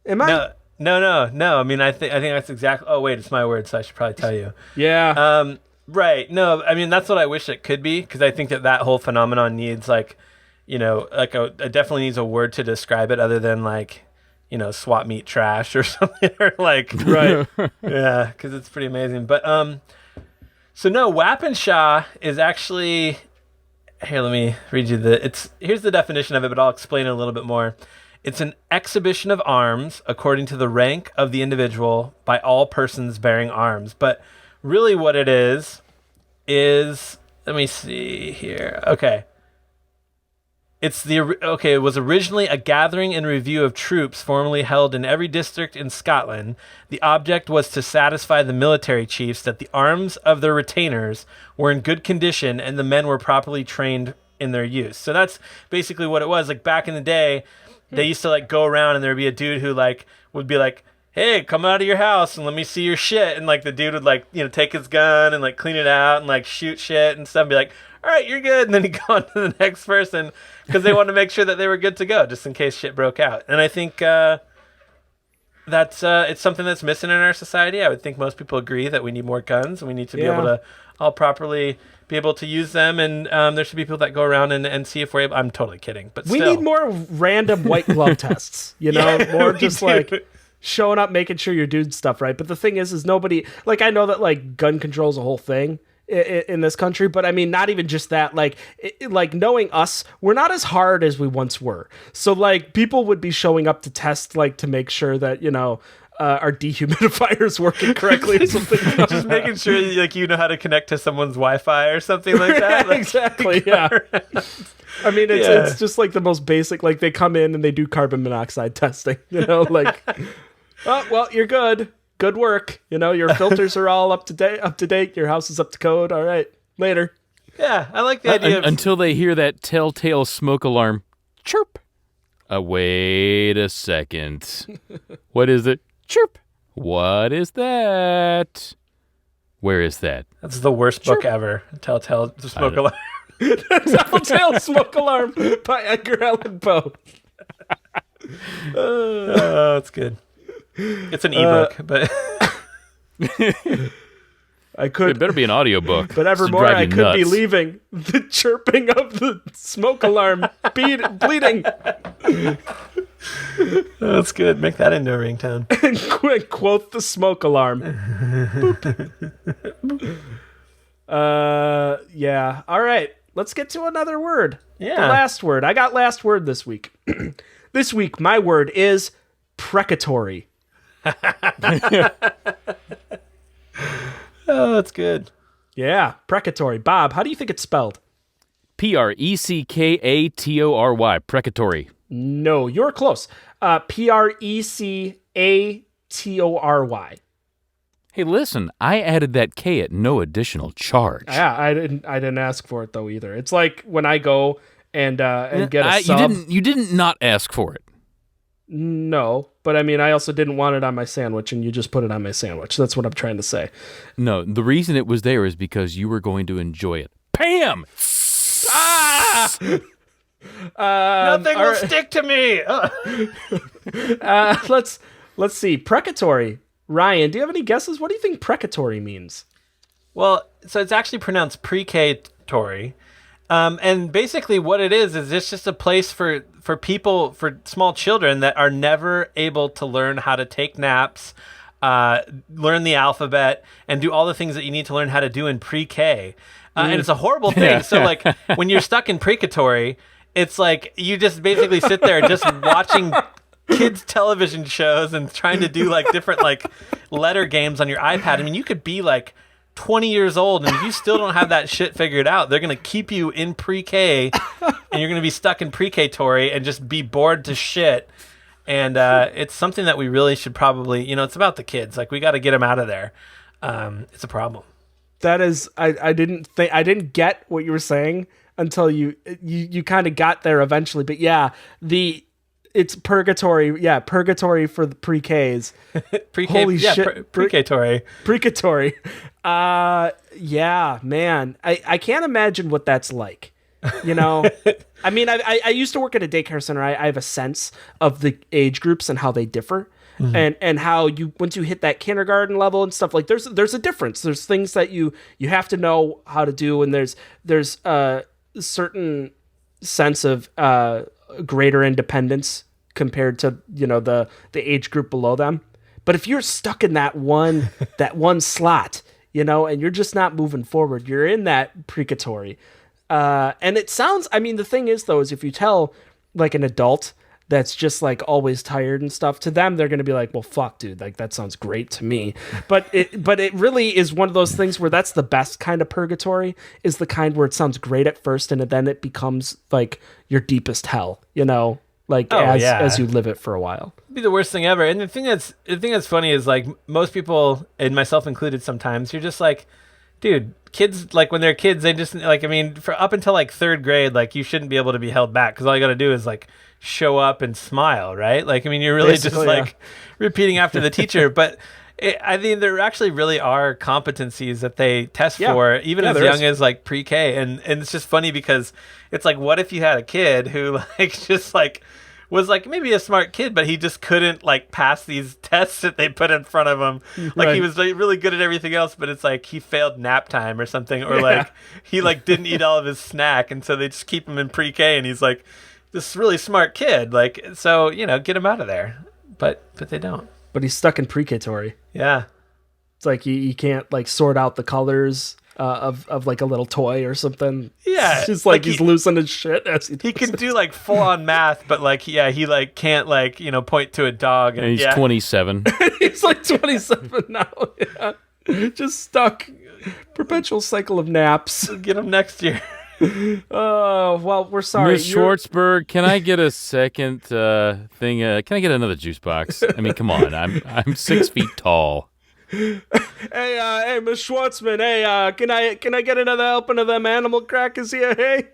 Am I? No. I mean, I think that's exactly. Oh wait, it's my word, so I should probably tell you. Yeah. Right. No, I mean that's what I wish it could be, because I think that whole phenomenon needs like, you know, like it definitely needs a word to describe it other than like, you know, swap meet trash or something, or like, right. Yeah, because it's pretty amazing. But so no, Wappenshaw is actually, here, let me read you here's the definition of it, but I'll explain it a little bit more. It's an exhibition of arms according to the rank of the individual by all persons bearing arms. But really what it is, let me see here. Okay. It was originally a gathering and review of troops formerly held in every district in Scotland. The object was to satisfy the military chiefs that the arms of their retainers were in good condition and the men were properly trained in their use. So that's basically what it was. Like back in the day, they used to like go around and there'd be a dude who like would be like, "Hey, come out of your house and let me see your shit." And like the dude would like, you know, take his gun and like clean it out and like shoot shit and stuff and be like, "All right, you're good." And then he'd go on to the next person because they wanted to make sure that they were good to go just in case shit broke out. And I think that's it's something that's missing in our society. I would think most people agree that we need more guns and we need to be able to all properly be able to use them. And there should be people that go around and see if we're able. I'm totally kidding, but we need more random white glove tests, you know, more just like showing up, making sure you're doing stuff right. But the thing is nobody, like, I know that like gun control is a whole thing in this country, but I mean, not even just that, like knowing us, we're not as hard as we once were. So like people would be showing up to test, like to make sure that, you know, our dehumidifier is working correctly or something. Just making sure like you know how to connect to someone's Wi-Fi or something like that. Like, exactly. Yeah. I mean, it's just like the most basic, like they come in and they do carbon monoxide testing, you know, like, oh, well, you're good. Good work. You know, your filters are all up to date. Your house is up to code. All right. Later. Yeah. I like the idea until they hear that telltale smoke alarm. Chirp. Wait a second. What is it? Chirp. What is that? Where is that? That's the worst book ever. Telltale Smoke Alarm. Telltale Smoke Alarm by Edgar Allan Poe. Oh, it's good. It's an ebook, but It better be an audiobook. But evermore I could be leaving. The chirping of the smoke alarm bleeding. That's good. Make that into a ringtone. And quote the smoke alarm. Yeah. All right. Let's get to another word. Yeah. The last word. I got last word this week. This week, my word is precatory. Oh, that's good. Yeah, precatory. Bob, how do you think it's spelled? Preckatory. Precatory. No, you're close. Precatory. Hey, listen, I added that K at no additional charge. Yeah, I didn't ask for it though either. It's like when I go and get a sub. You didn't not ask for it. No, but I mean, I also didn't want it on my sandwich, and you just put it on my sandwich. That's what I'm trying to say. No, the reason it was there is because you were going to enjoy it. Pam! Nothing will stick to me. Let's see. Precatory. Ryan, do you have any guesses? What do you think precatory means? Well, so it's actually pronounced pre-K-tory. And basically what it is it's just a place for people, for small children that are never able to learn how to take naps, learn the alphabet, and do all the things that you need to learn how to do in pre-K. And it's a horrible thing. So, like, when you're stuck in precatory, it's like you just basically sit there just watching kids' television shows and trying to do, like, different, like, letter games on your iPad. I mean, you could be, like, 20 years old, and if you still don't have that shit figured out, they're going to keep you in pre-K, and you're going to be stuck in precatory and just be bored to shit. And it's something that we really should probably, it's about the kids. Like, we got to get them out of there. It's a problem. That is, I didn't get what you were saying until you kind of got there eventually. But yeah, it's purgatory. Yeah, purgatory for the pre-Ks. Holy shit, precatory. Precatory. Yeah, man. I can't imagine what that's like. I mean, I used to work at a daycare center. I have a sense of the age groups and how they differ. Mm-hmm. And how once you hit that kindergarten level and stuff, like there's a difference. There's things that you have to know how to do, and there's a certain sense of greater independence compared to the age group below them. But if you're stuck in that one slot, and you're just not moving forward, you're in that precatory. And it sounds, I mean, the thing is though, is if you tell like an adult that's just like always tired and stuff, to them they're going to be like, well, fuck, dude, like that sounds great to me. But it really is one of those things where that's the best kind of purgatory, is the kind where it sounds great at first and then it becomes like your deepest hell, as you live it for a while. It'd be the worst thing ever. And the thing that's funny is, like, most people, and myself included sometimes, you're just like, dude, kids, like when they're kids, they just like, I mean, for up until like third grade, like you shouldn't be able to be held back, because all you got to do is like show up and smile, right? Like, I mean, you're really basically, just like repeating after the teacher. But I mean, there actually really are competencies that they test for, even as young as like pre-K. And it's just funny because it's like, what if you had a kid who like just like was like maybe a smart kid, but he just couldn't like pass these tests that they put in front of him. Like he was like, really good at everything else, but it's like he failed nap time or something, or like he like didn't eat all of his snack, and so they just keep him in pre-K, and he's like this really smart kid. Like, so get him out of there, but they don't. But he's stuck in precatory. Yeah, it's like he can't like sort out the colors of like a little toy or something. Yeah, it's just like he's losing his shit as he can do like full on math, but like he like can't like point to a dog. And he's 27. He's like 27 now. Yeah, just stuck. Perpetual cycle of naps. Get him next year. Oh well, we're sorry, Miss Schwartzberg. Can I get a second thing? Can I get another juice box? I mean, come on. I'm 6 feet tall. Hey, Miss Schwartzman. Hey, can I get another helping of them animal crackers here? Hey.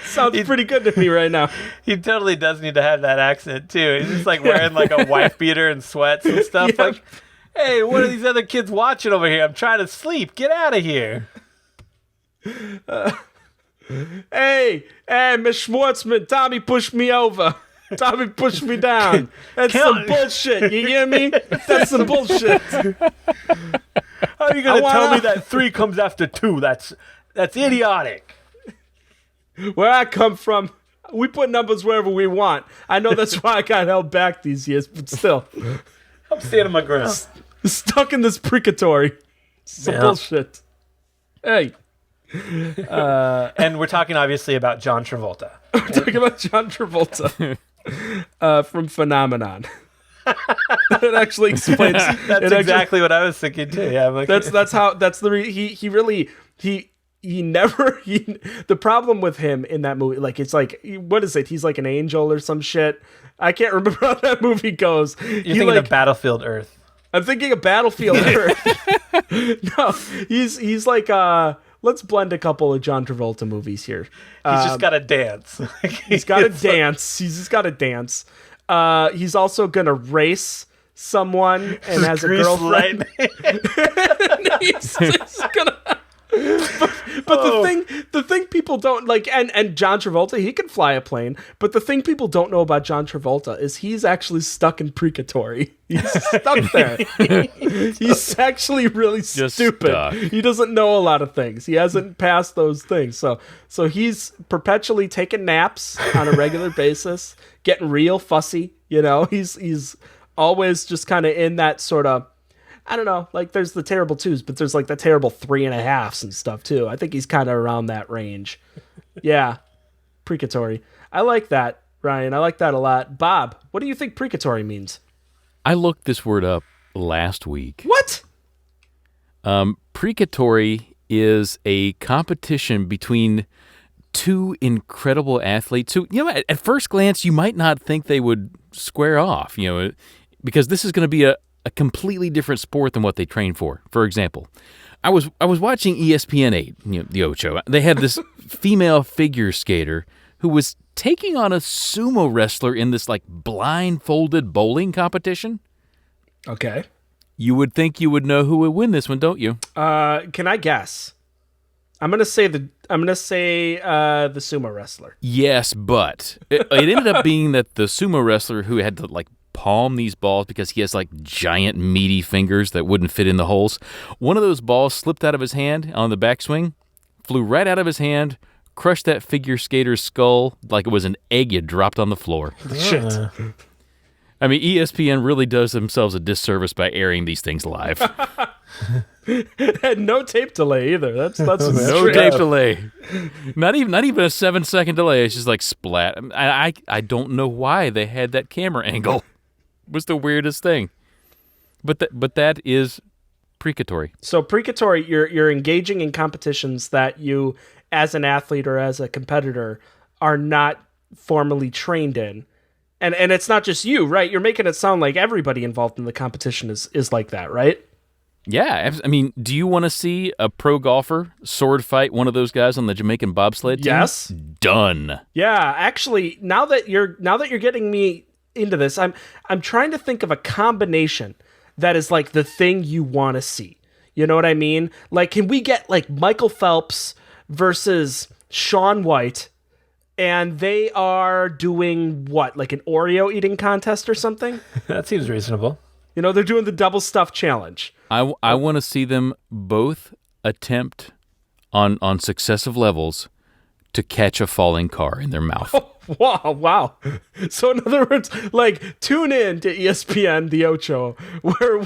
Sounds pretty good to me right now. He totally does need to have that accent too. He's just like wearing like a wife beater and sweats and stuff. Like, Hey, what are these other kids watching over here? I'm trying to sleep. Get out of here. Hey, Miss Schwartzman, Tommy pushed me over. Tommy pushed me down. That's some bullshit. You hear me? That's some bullshit. How are you going to tell me that 3 comes after 2? That's idiotic. Where I come from, we put numbers wherever we want. I know that's why I got held back these years, but still. I'm standing my ground. Stuck in this precatory. Some bullshit. Hey. And we're talking obviously about John Travolta. We're talking about John Travolta from Phenomenon. It actually explains. That's exactly what I was thinking too. Yeah, I'm like, the problem with him in that movie, like, it's like, what is it? He's like an angel or some shit. I can't remember how that movie goes. You're thinking of Battlefield Earth. I'm thinking of Battlefield Earth. No, he's like, let's blend a couple of John Travolta movies here. He's just got to dance. He's got to dance. He's just got to dance. He's also going to race someone and has a girlfriend. He's gonna... But the thing people don't like, and John Travolta, he can fly a plane, but the thing people don't know about John Travolta is he's actually stuck in precatory. He's stuck there. He's actually really Just stupid. stuck. He doesn't know a lot of things. He hasn't passed those things. So he's perpetually taking naps on a regular basis, getting real fussy. You know, he's always just kind of in that sort of, I don't know, like, there's the terrible 2s, but there's like the terrible 3.5s and stuff too. I think he's kind of around that range. Yeah. Precatory. I like that, Ryan. I like that a lot. Bob, what do you think precatory means? I looked this word up last week. What? Precatory is a competition between 2 incredible athletes who, at first glance, you might not think they would square off, because this is going to be a completely different sport than what they train for. For example, I was watching ESPN 8, the Ocho. They had this female figure skater who was taking on a sumo wrestler in this like blindfolded bowling competition. Okay. You would think you would know who would win this one, don't you? Can I guess? I'm gonna say the sumo wrestler. Yes, but it ended up being that the sumo wrestler who had to like palm these balls because he has like giant meaty fingers that wouldn't fit in the holes. One of those balls slipped out of his hand on the backswing, flew right out of his hand, crushed that figure skater's skull like it was an egg you dropped on the floor. Shit. I mean, ESPN really does themselves a disservice by airing these things live. And no tape delay either. That's no tape delay. Not even a 7-second delay. It's just like splat. I don't know why they had that camera angle. It was the weirdest thing. But that is precatory. So precatory, you're engaging in competitions that you, as an athlete or as a competitor, are not formally trained in. And it's not just you, right? You're making it sound like everybody involved in the competition is like that, right? Yeah, I mean, do you want to see a pro golfer sword fight one of those guys on the Jamaican bobsled team? Yes. Done. Yeah, actually, now that you're getting me into this, I'm trying to think of a combination that is like the thing you want to see. You know what I mean? Like, can we get like Michael Phelps versus Shaun White, and they are doing what, like an Oreo eating contest or something? That seems reasonable. They're doing the double stuff challenge. I want to see them both attempt on successive levels to catch a falling car in their mouth. Wow. So in other words, like, tune in to ESPN The Ocho, where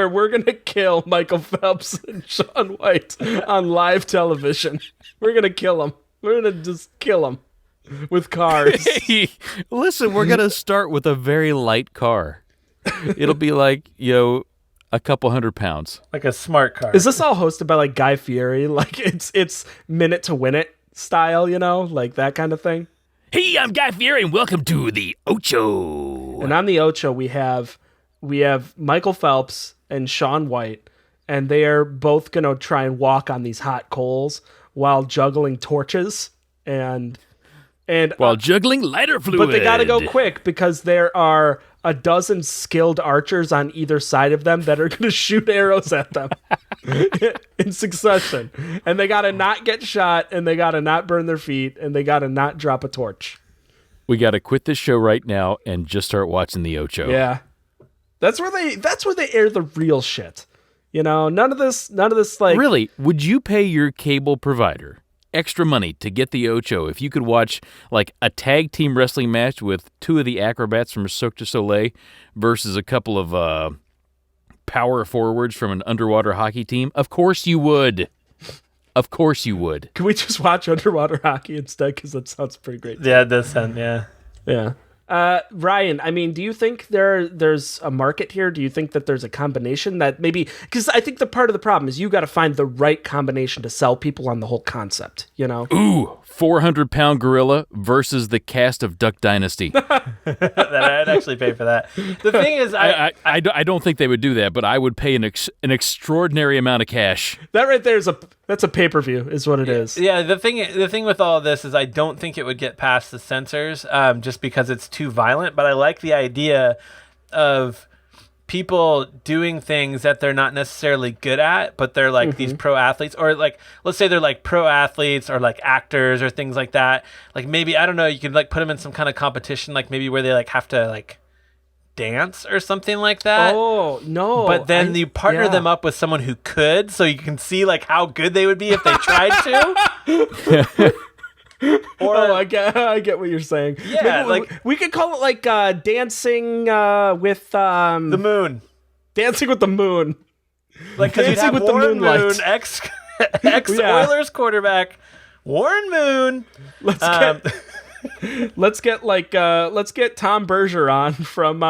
we're gonna kill Michael Phelps and Shaun White on live television. We're gonna kill them. We're gonna just kill them with cars. Hey, listen, we're gonna start with a very light car. It'll be like, a couple 100 pounds. Like a smart car. Is this all hosted by like Guy Fieri? Like it's minute to win it style, like that kind of thing? Hey, I'm Guy Fieri, and welcome to the Ocho. And on the Ocho, we have Michael Phelps and Shaun White, and they are both gonna try and walk on these hot coals while juggling torches and while juggling lighter fluid. But they got to go quick because there are a dozen skilled archers on either side of them that are going to shoot arrows at them in succession. And they got to not get shot, and they got to not burn their feet, and they got to not drop a torch. We got to quit this show right now and just start watching the Ocho. Yeah. That's where they air the real shit. You know, none of this like... Really, would you pay your cable provider extra money to get the Ocho if you could watch like a tag team wrestling match with two of the acrobats from Cirque du Soleil versus a couple of power forwards from an underwater hockey team? Of course you would. Of course you would. Can we just watch underwater hockey instead? Because that sounds pretty great. Yeah, it does sound, yeah. Yeah. Ryan, I mean, do you think there's a market here? Do you think that there's a combination that maybe, because I think the part of the problem is you got to find the right combination to sell people on the whole concept, you know? Ooh, 400-pound gorilla versus the cast of Duck Dynasty. I'd actually pay for that. The thing is, I don't think they would do that, but I would pay an extraordinary amount of cash. That right there that's a pay-per-view is what it is. Yeah, the thing with all of this is I don't think it would get past the censors just because it's too violent, but I like the idea of people doing things that they're not necessarily good at, but they're like these pro athletes, or like, let's say they're like pro athletes or like actors or things like that. Like maybe, I don't know, you could like put them in some kind of competition, like maybe where they like have to like dance or something like that. Oh, no. But then you partner them up with someone who could, so you can see like how good they would be if they tried to. Or I get what you're saying. Yeah, maybe we could call it like dancing with the moon. Dancing with the moon. Like dancing with Warren the moonlight. Moon, ex Oilers quarterback Warren Moon. Let's get Tom Berger on from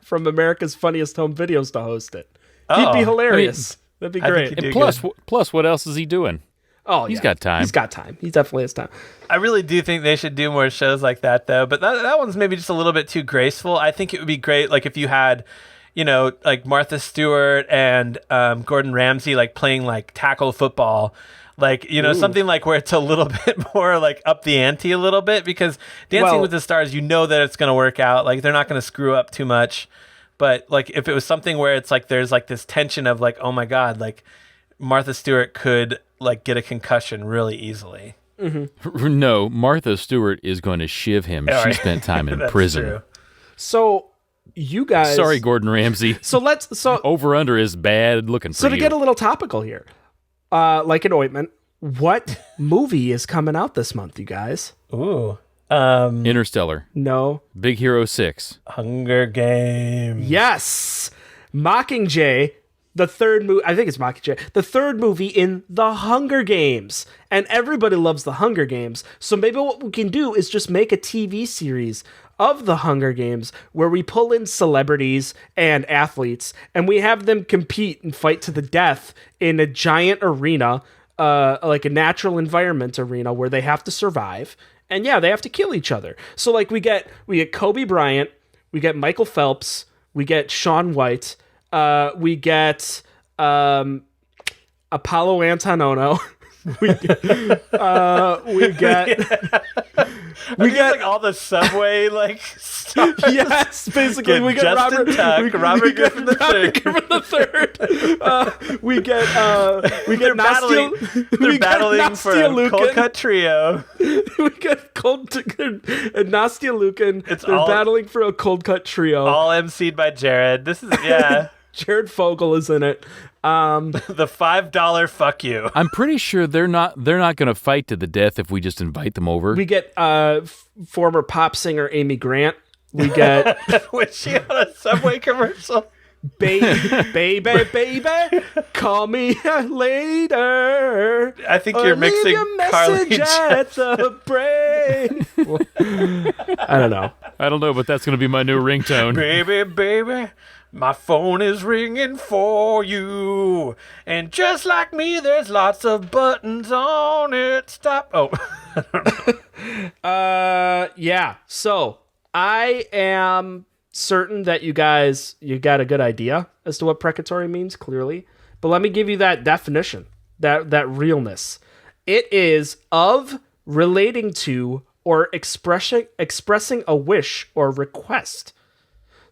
America's Funniest Home Videos to host it. He'd be hilarious. That'd be great. And plus, what else is he doing? Oh, he's got time. He's got time. He definitely has time. I really do think they should do more shows like that, though. But that one's maybe just a little bit too graceful. I think it would be great, like if you had, you know, like Martha Stewart and Gordon Ramsay, like playing like tackle football, like, you know, something like where it's a little bit more like up the ante a little bit, because Dancing with the Stars, you know that it's going to work out. Like they're not going to screw up too much. But like if it was something where it's like there's like this tension of like, oh my God, like Martha Stewart could like get a concussion really easily. Mm-hmm. No, Martha Stewart is going to shiv him. She spent time in prison. True. So you guys, sorry, Gordon Ramsay. So over under is bad looking for so you. To get a little topical here, like an ointment, what movie is coming out this month, you guys? Ooh, Interstellar. No. Big Hero 6. Hunger Games. Yes, Mockingjay. The third movie, I think it's Mockingjay, the third movie in The Hunger Games. And everybody loves The Hunger Games. So maybe what we can do is just make a TV series of The Hunger Games where we pull in celebrities and athletes and we have them compete and fight to the death in a giant arena, like a natural environment arena where they have to survive. And yeah, they have to kill each other. So like we get Kobe Bryant, we get Michael Phelps, we get Shaun White, we get Apollo Antonono. we get like all the subway like stuff. Yes, basically we get Justin Robert Griffin III. We get they're battling for a cold cut trio. We get Nastia Lukin. They're battling for a cold cut trio. All emceed by Jared. This is Jared Fogle is in it. The $5 fuck you. I'm pretty sure they're not going to fight to the death if we just invite them over. We get former pop singer Amy Grant. We get was she on a Subway commercial? Baby, call me later. I think you're mixing Carly at the break. I don't know, but that's going to be my new ringtone. Baby, my phone is ringing for you. And just like me, there's lots of buttons on it. Stop. Oh. Yeah. So I am certain that you got a good idea as to what precatory means, clearly. But let me give you that definition, that realness. It is of, relating to, or expressing a wish or request.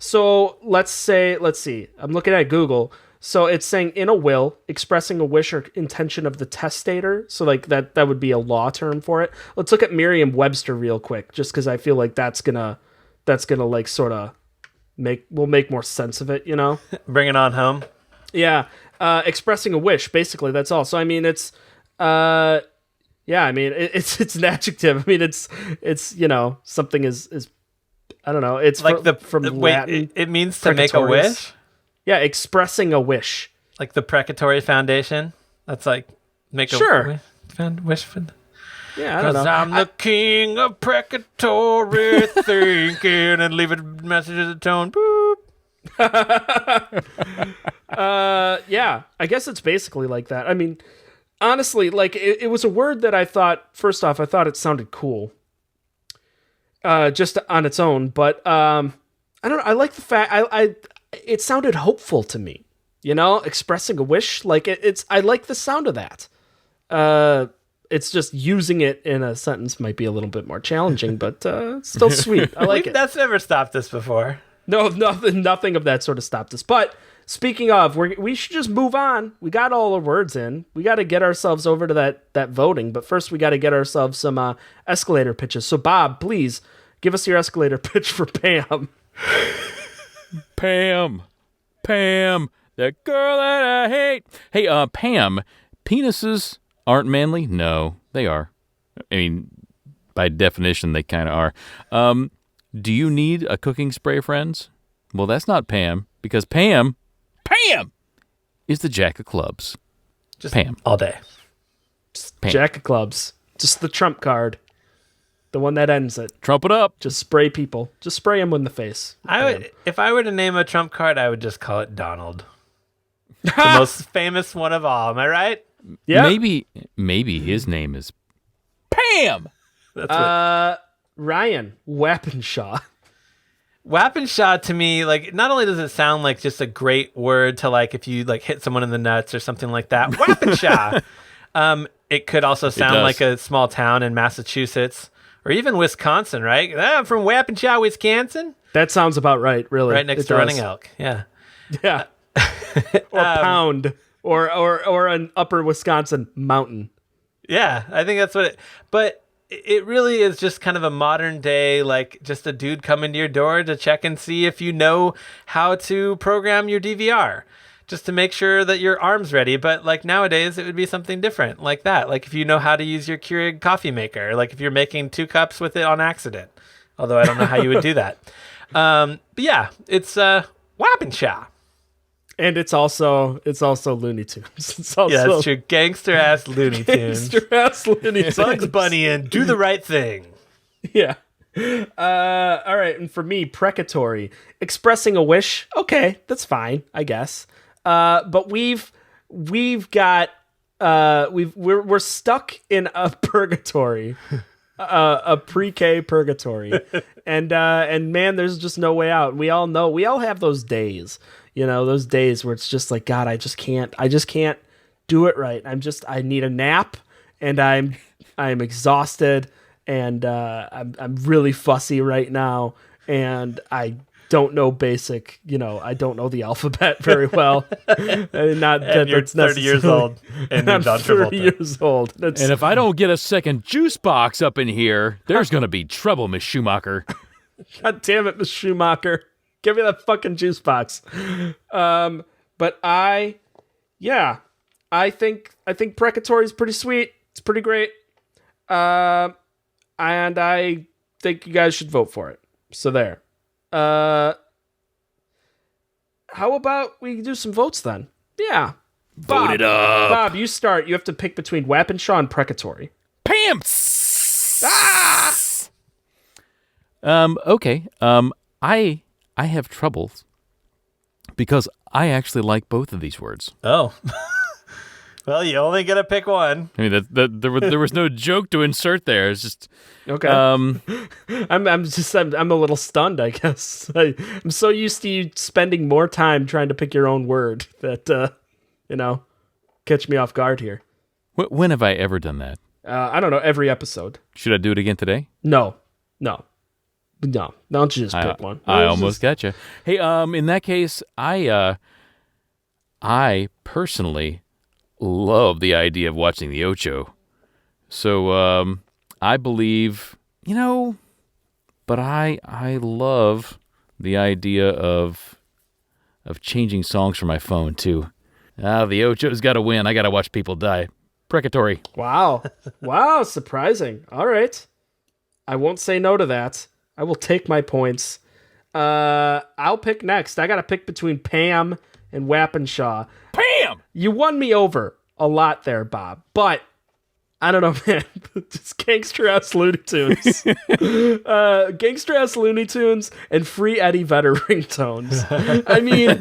So let's see. I'm looking at Google. So it's saying in a will, expressing a wish or intention of the testator. So like that would be a law term for it. Let's look at Merriam-Webster real quick, just because I feel like that's gonna like sort of make more sense of it, you know? Bring it on home. Yeah. Expressing a wish, basically, that's all. So I mean it's it's an adjective. I mean it's you know, something is I don't know. It's like from Latin. It means to make a wish. Yeah, expressing a wish. Like the Precatory Foundation. That's like make a wish for. Yeah, I don't know. I'm the king of precatory thinking and leaving messages at tone. Boop. Yeah, I guess it's basically like that. I mean, honestly, like it was a word that I thought, first off, I thought it sounded cool. Just on its own, but I don't know. I like the fact it sounded hopeful to me, you know, expressing a wish. Like I like the sound of that. It's just using it in a sentence might be a little bit more challenging, but it's still sweet. I like it. That's never stopped us before. No, nothing of that sort of stopped us. But speaking of, we should just move on. We got all the words in. We got to get ourselves over to that voting. But first, we got to get ourselves some escalator pitches. So, Bob, please give us your escalator pitch for Pam. Pam, the girl that I hate. Hey, Pam, penises aren't manly? No, they are. I mean, by definition, they kind of are. Do you need a cooking spray, friends? Well, that's not Pam, because Pam is the Jack of Clubs. Just Pam. all day. Pam. Jack of Clubs. Just the trump card. The one that ends it. Trump it up. Just spray people. Just spray them in the face. If I were to name a trump card, I would just call it Donald. The most famous one of all. Am I right? Yeah. Maybe his name is Pam. That's what. Ryan Wappenshaw. Wappenshaw to me, like, not only does it sound like just a great word to like if you like hit someone in the nuts or something like that. Wappenshaw. It could also sound like a small town in Massachusetts or even Wisconsin, right? I'm from Wappenshaw, Wisconsin. That sounds about right, really. Right next to Running Elk. Yeah. Yeah. Or Pound. Or an upper Wisconsin mountain. Yeah, I think that's what but it really is just kind of a modern day, like just a dude coming to your door to check and see if you know how to program your DVR, just to make sure that your arm's ready. But like nowadays, it would be something different like that. Like if you know how to use your Keurig coffee maker, like if you're making 2 cups with it on accident, although I don't know how you would do that. But yeah, it's Wappenshaw. And it's also Looney Tunes. It's also Yeah, that's true. Gangster ass Looney Tunes. Gangster ass Looney Tunes. Bugs Bunny and Do the Right Thing. Yeah. All right, and for me, precatory, expressing a wish. Okay, that's fine, I guess. But we're stuck in a purgatory, a pre-K purgatory, and man, there's just no way out. We all have those days. You know, those days where it's just like, God, I just can't do it right. I need a nap, and I'm exhausted, and I'm really fussy right now, and I don't know basic, you know, I don't know the alphabet very well. Not and you're 30 years old, and you're I'm John 30 Travolta. years old. And if I don't get a second juice box up in here, there's going to be trouble, Miss Schumacher. God damn it, Miss Schumacher. Give me that fucking juice box. But I think precatory is pretty sweet. It's pretty great. And I think you guys should vote for it. So there. How about we do some votes then? Yeah. Vote it up. Bob, you start. You have to pick between Wappenshaw and precatory. Pam. Okay. I have troubles because I actually like both of ththese words. Oh. Well, you only got to pick one. I mean, there was no joke to insert there. It's just okay. I'm a little stunned, I guess. I'm so used to you spending more time trying to pick your own word that catch me off guard here. When have I ever done that? I don't know. Every episode. Should I do it again today? No. No, don't you just pick one. I almost got you. Hey, in that case, I personally love the idea of watching the Ocho. So I believe, but I love the idea of changing songs for my phone too. The Ocho's got to win. I got to watch people die. Precatory. Wow, surprising. All right. I won't say no to that. I will take my points. I'll pick next. I got to pick between Pam and Wappenshaw. Pam! You won me over a lot there, Bob. But I don't know, man. Just gangster-ass Looney Tunes. Gangster-ass Looney Tunes and free Eddie Vedder ringtones. I mean,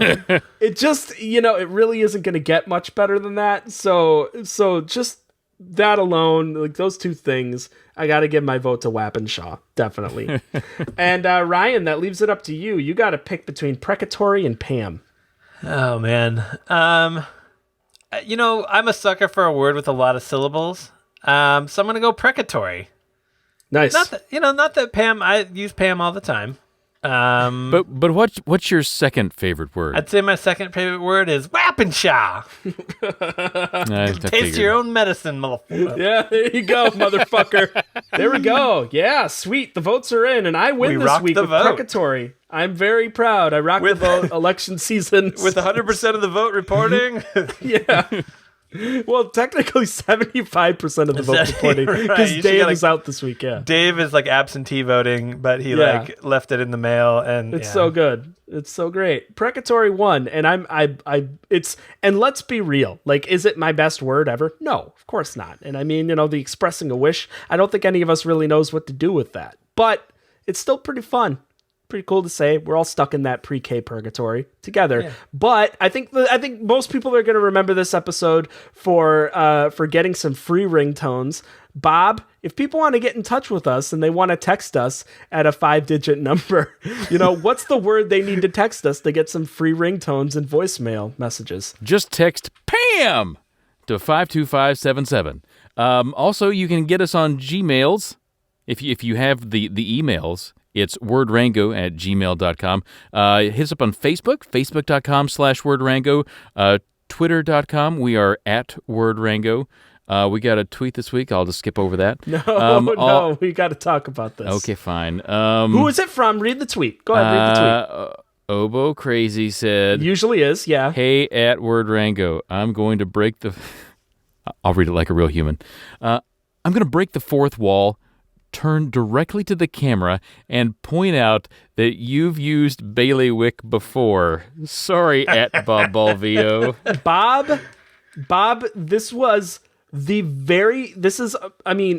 it just, it really isn't going to get much better than that. So just that alone, like those two things, I got to give my vote to Wappenshaw, definitely. And Ryan, that leaves it up to you. You got to pick between Precatory and Pam. Oh, man. I'm a sucker for a word with a lot of syllables. So I'm going to go Precatory. Nice. Not that Pam, I use Pam all the time. But what's your second favorite word? I'd say my second favorite word is Wappenshaw. Taste your own medicine, motherfucker. Yeah, there you go, motherfucker. There we go. Yeah, sweet. The votes are in, and I win this week with Precatory. I'm very proud. I rocked the vote election season. With 100% of the vote reporting? Yeah. Well, technically 75% of the vote reporting because right. Dave is out this week. Yeah, Dave is like absentee voting, but he left it in the mail, and it's so good. It's so great. Precatory won, and and let's be real. Like, is it my best word ever? No, of course not. And I mean, the expressing a wish. I don't think any of us really knows what to do with that, but it's still pretty fun. Pretty cool to say. We're all stuck in that pre-K purgatory together. Yeah. But I think most people are going to remember this episode for getting some free ringtones. Bob, if people want to get in touch with us and they want to text us at a 5-digit number, what's the word they need to text us to get some free ringtones and voicemail messages? Just text PAM to 52577. Also, you can get us on Gmails if you have the emails. It's wordrango@gmail.com. Hit us up on Facebook, facebook.com/wordrango, twitter.com. We are at wordrango. We got a tweet this week. I'll just skip over that. No, we got to talk about this. Okay, fine. Who is it from? Read the tweet. Go ahead, read the tweet. Obo Crazy said... Usually is, yeah. Hey, at wordrango, I'm going to break the... I'll read it like a real human. I'm going to break the fourth wall, turn directly to the camera, and point out that you've used bailiwick before. Sorry, at Bob Balvio. Bob, this is,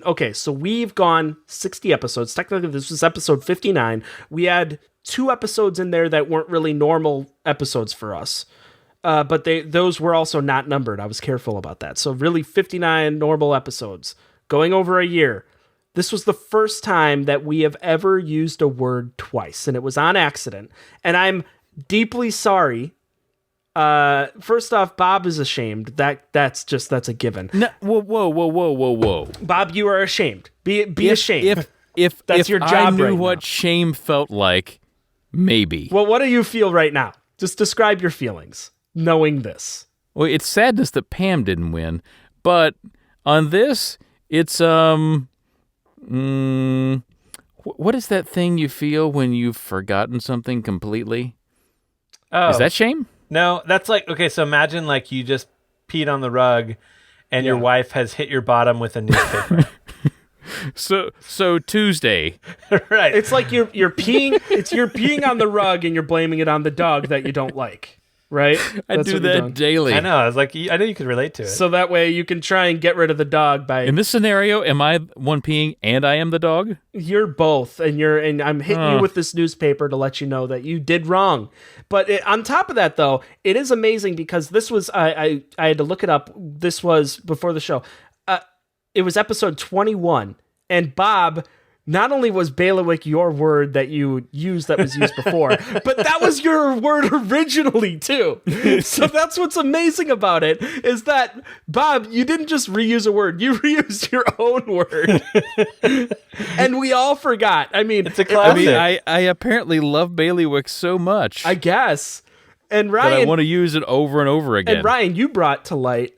okay, so we've gone 60 episodes. Technically, this was episode 59. We had 2 episodes in there that weren't really normal episodes for us. But those were also not numbered. I was careful about that. So really 59 normal episodes going over a year. This was the first time that we have ever used a word twice, and it was on accident. And I'm deeply sorry. First off, Bob is ashamed. That's a given. No, whoa. Bob, you are ashamed. Be ashamed. If that's your job I knew right what now. Shame felt like, maybe. Well, what do you feel right now? Just describe your feelings, knowing this. Well, it's sadness that Pam didn't win, but on this, it's what is that thing you feel when you've forgotten something completely? Oh. Is that shame? No, that's like, okay, so imagine like you just peed on the rug and your wife has hit your bottom with a newspaper. So Tuesday. Right. It's like you're peeing on the rug and you're blaming it on the dog that you don't like. Right? I do that daily. I know. I was like, I know you could relate to it. So that way you can try and get rid of the dog by... In this scenario, am I one peeing and I am the dog? You're both, and I'm hitting you with this newspaper to let you know that you did wrong. But on top of that, though, it is amazing because this was... I had to look it up. This was before the show. It was episode 21, and Bob not only was bailiwick your word that you used that was used before, but that was your word originally too. So that's what's amazing about it, is that, Bob, you didn't just reuse a word, you reused your own word. And we all forgot. I mean, It's a classic. I apparently love bailiwick so much I guess. And that Ryan, I want to use it over and over again. and Ryan, you brought to light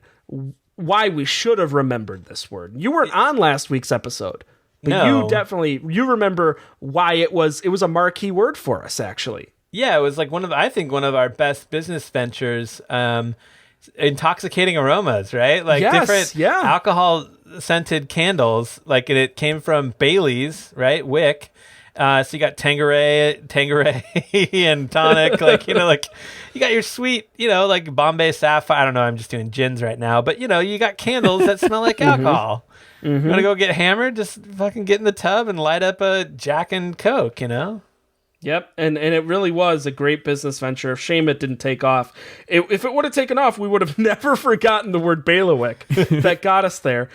why we should have remembered this word. You weren't on last week's episode. But No. you remember why it was a marquee word for us, actually. Yeah, it was like one of our best business ventures. Intoxicating aromas, right? Like Yes, different yeah. alcohol scented candles. Like it came from Bailey's, right? Wick. So you got Tanqueray and tonic. Like, like you got your sweet, like Bombay Sapphire. I don't know. I'm just doing gins right now, but you got candles that smell like alcohol. You want to go get hammered? Just fucking get in the tub and light up a Jack and Coke, Yep, and it really was a great business venture. Shame it didn't take off. If it would have taken off, we would have never forgotten the word bailiwick that got us there.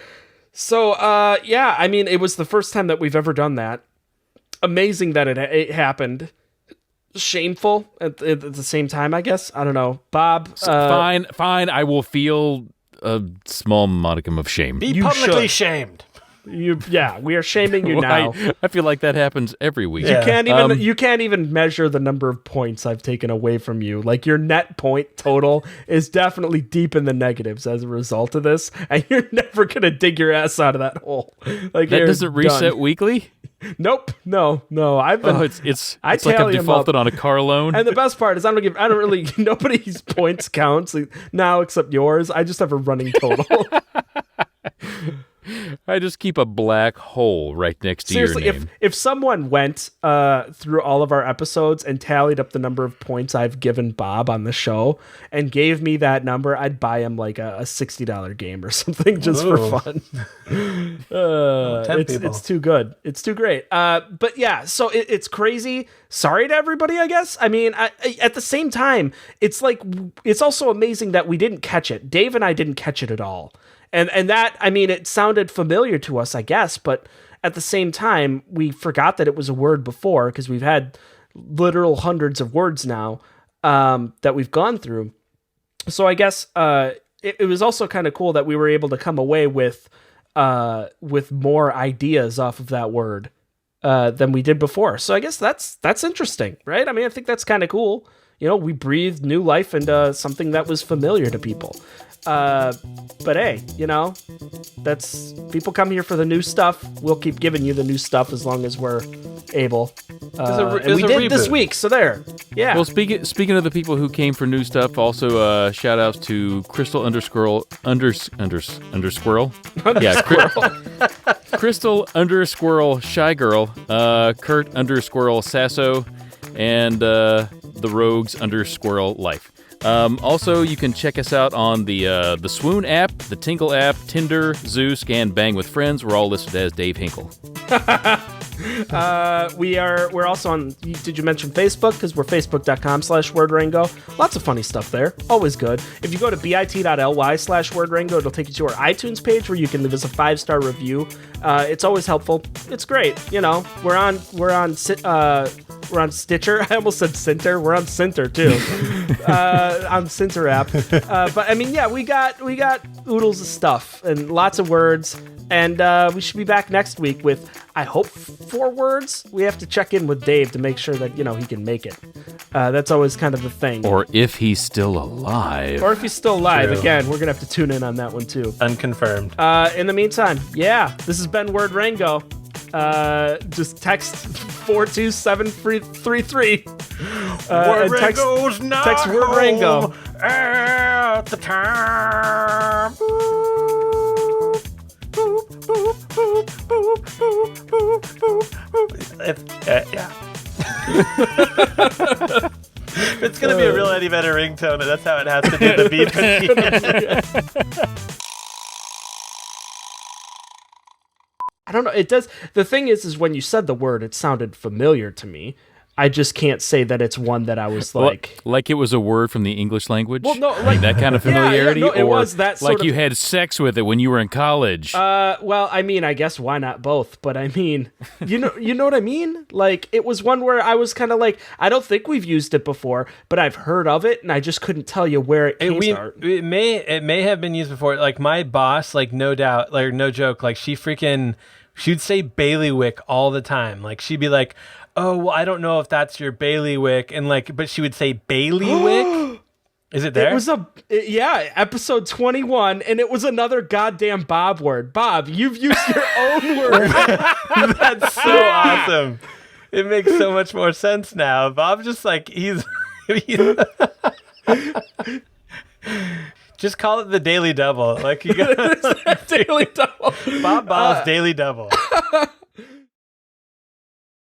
So, yeah, I mean, it was the first time that we've ever done that. Amazing that it happened. Shameful at the same time, I guess. I don't know. Bob? Fine. I will feel a small modicum of shame. Be You publicly should. shamed. we are shaming you now. I feel like that happens every week. Yeah. You can't even measure the number of points I've taken away from you. Like, your net point total is definitely deep in the negatives as a result of this, and you're never gonna dig your ass out of that hole. Like, That you're doesn't reset done. weekly? Nope. No. I've been. Oh, it's I like I'm tally 'em defaulted up. on a car loan. And the best part is nobody's points counts now except yours. I just have a running total. I just keep a black hole right next to Seriously, your name. if someone went through all of our episodes and tallied up the number of points I've given Bob on the show and gave me that number, I'd buy him like a $60 game or something just for fun. It's too good. It's too great. But yeah, so it's crazy. Sorry to everybody, I guess. I mean, at the same time, it's like, it's also amazing that we didn't catch it. Dave and I didn't catch it at all. And that, I mean, it sounded familiar to us, I guess, but at the same time, we forgot that it was a word before, because we've had literal hundreds of words now that we've gone through. So I guess it was also kind of cool that we were able to come away with more ideas off of that word than we did before. So I guess that's interesting, right? I mean, I think that's kind of cool. We breathed new life into something that was familiar to people. But hey, that's, people come here for the new stuff. We'll keep giving you the new stuff as long as we're able. And we did this week, so there. Yeah. Well, speaking of the people who came for new stuff, also shout outs to Crystal Undersquirrel. Yeah, Crystal Undersquirrel Shy Girl, Kurt Undersquirrel Sasso, and the Rogues Undersquirrel Life. Also, you can check us out on the Swoon app, the Tinkle app, Tinder, Zeus, and Bang with Friends. We're all listed as Dave Hinkle. We're also on, did you mention Facebook? Because we're facebook.com/wordrango. Lots of funny stuff there. Always good. If you go to bit.ly/wordrango, it'll take you to our iTunes page where you can leave us a 5-star review. It's always helpful. It's great. We're on Stitcher. I almost said Cinter. We're on Cinter too. On Cinter app. But I mean, yeah, we got oodles of stuff and lots of words. And we should be back next week with, I hope, 4 words. We have to check in with Dave to make sure that, he can make it. That's always kind of the thing. Or if he's still alive. Or if he's still alive. True. Again, we're going to have to tune in on that one, too. Unconfirmed. In the meantime, yeah, this has been Word Rango. Just text 42733. Word text Rango's not text Word Rango. home at the time. Boop, boop, boop, boop, boop, boop, boop, boop. Yeah. It's going to be a real Eddie Vedder ringtone, and that's how it has to do the beep at the end. I don't know. It does. The thing is when you said the word, it sounded familiar to me. I just can't say that it's one that I was like... Like it was a word from the English language? Well, no, I mean, that kind of familiarity? it was that sort like of... you had sex with it when you were in college? Well, I mean, I guess why not both? But I mean, you know what I mean? Like, it was one where I was kind of like, I don't think we've used it before, but I've heard of it, and I just couldn't tell you where it came from. It may have been used before. Like, my boss, like, no doubt, like, no joke, like, she'd say bailiwick all the time. Like, she'd be like, oh, well, I don't know if that's your bailiwick. And like, but she would say bailiwick. Is it there? It was episode 21, and it was another goddamn Bob word. Bob, you've used your own word. That's so awesome. It makes so much more sense now. Bob just like, he's just call it the Daily Double. Like, you got Daily Double. Bob's Daily Double.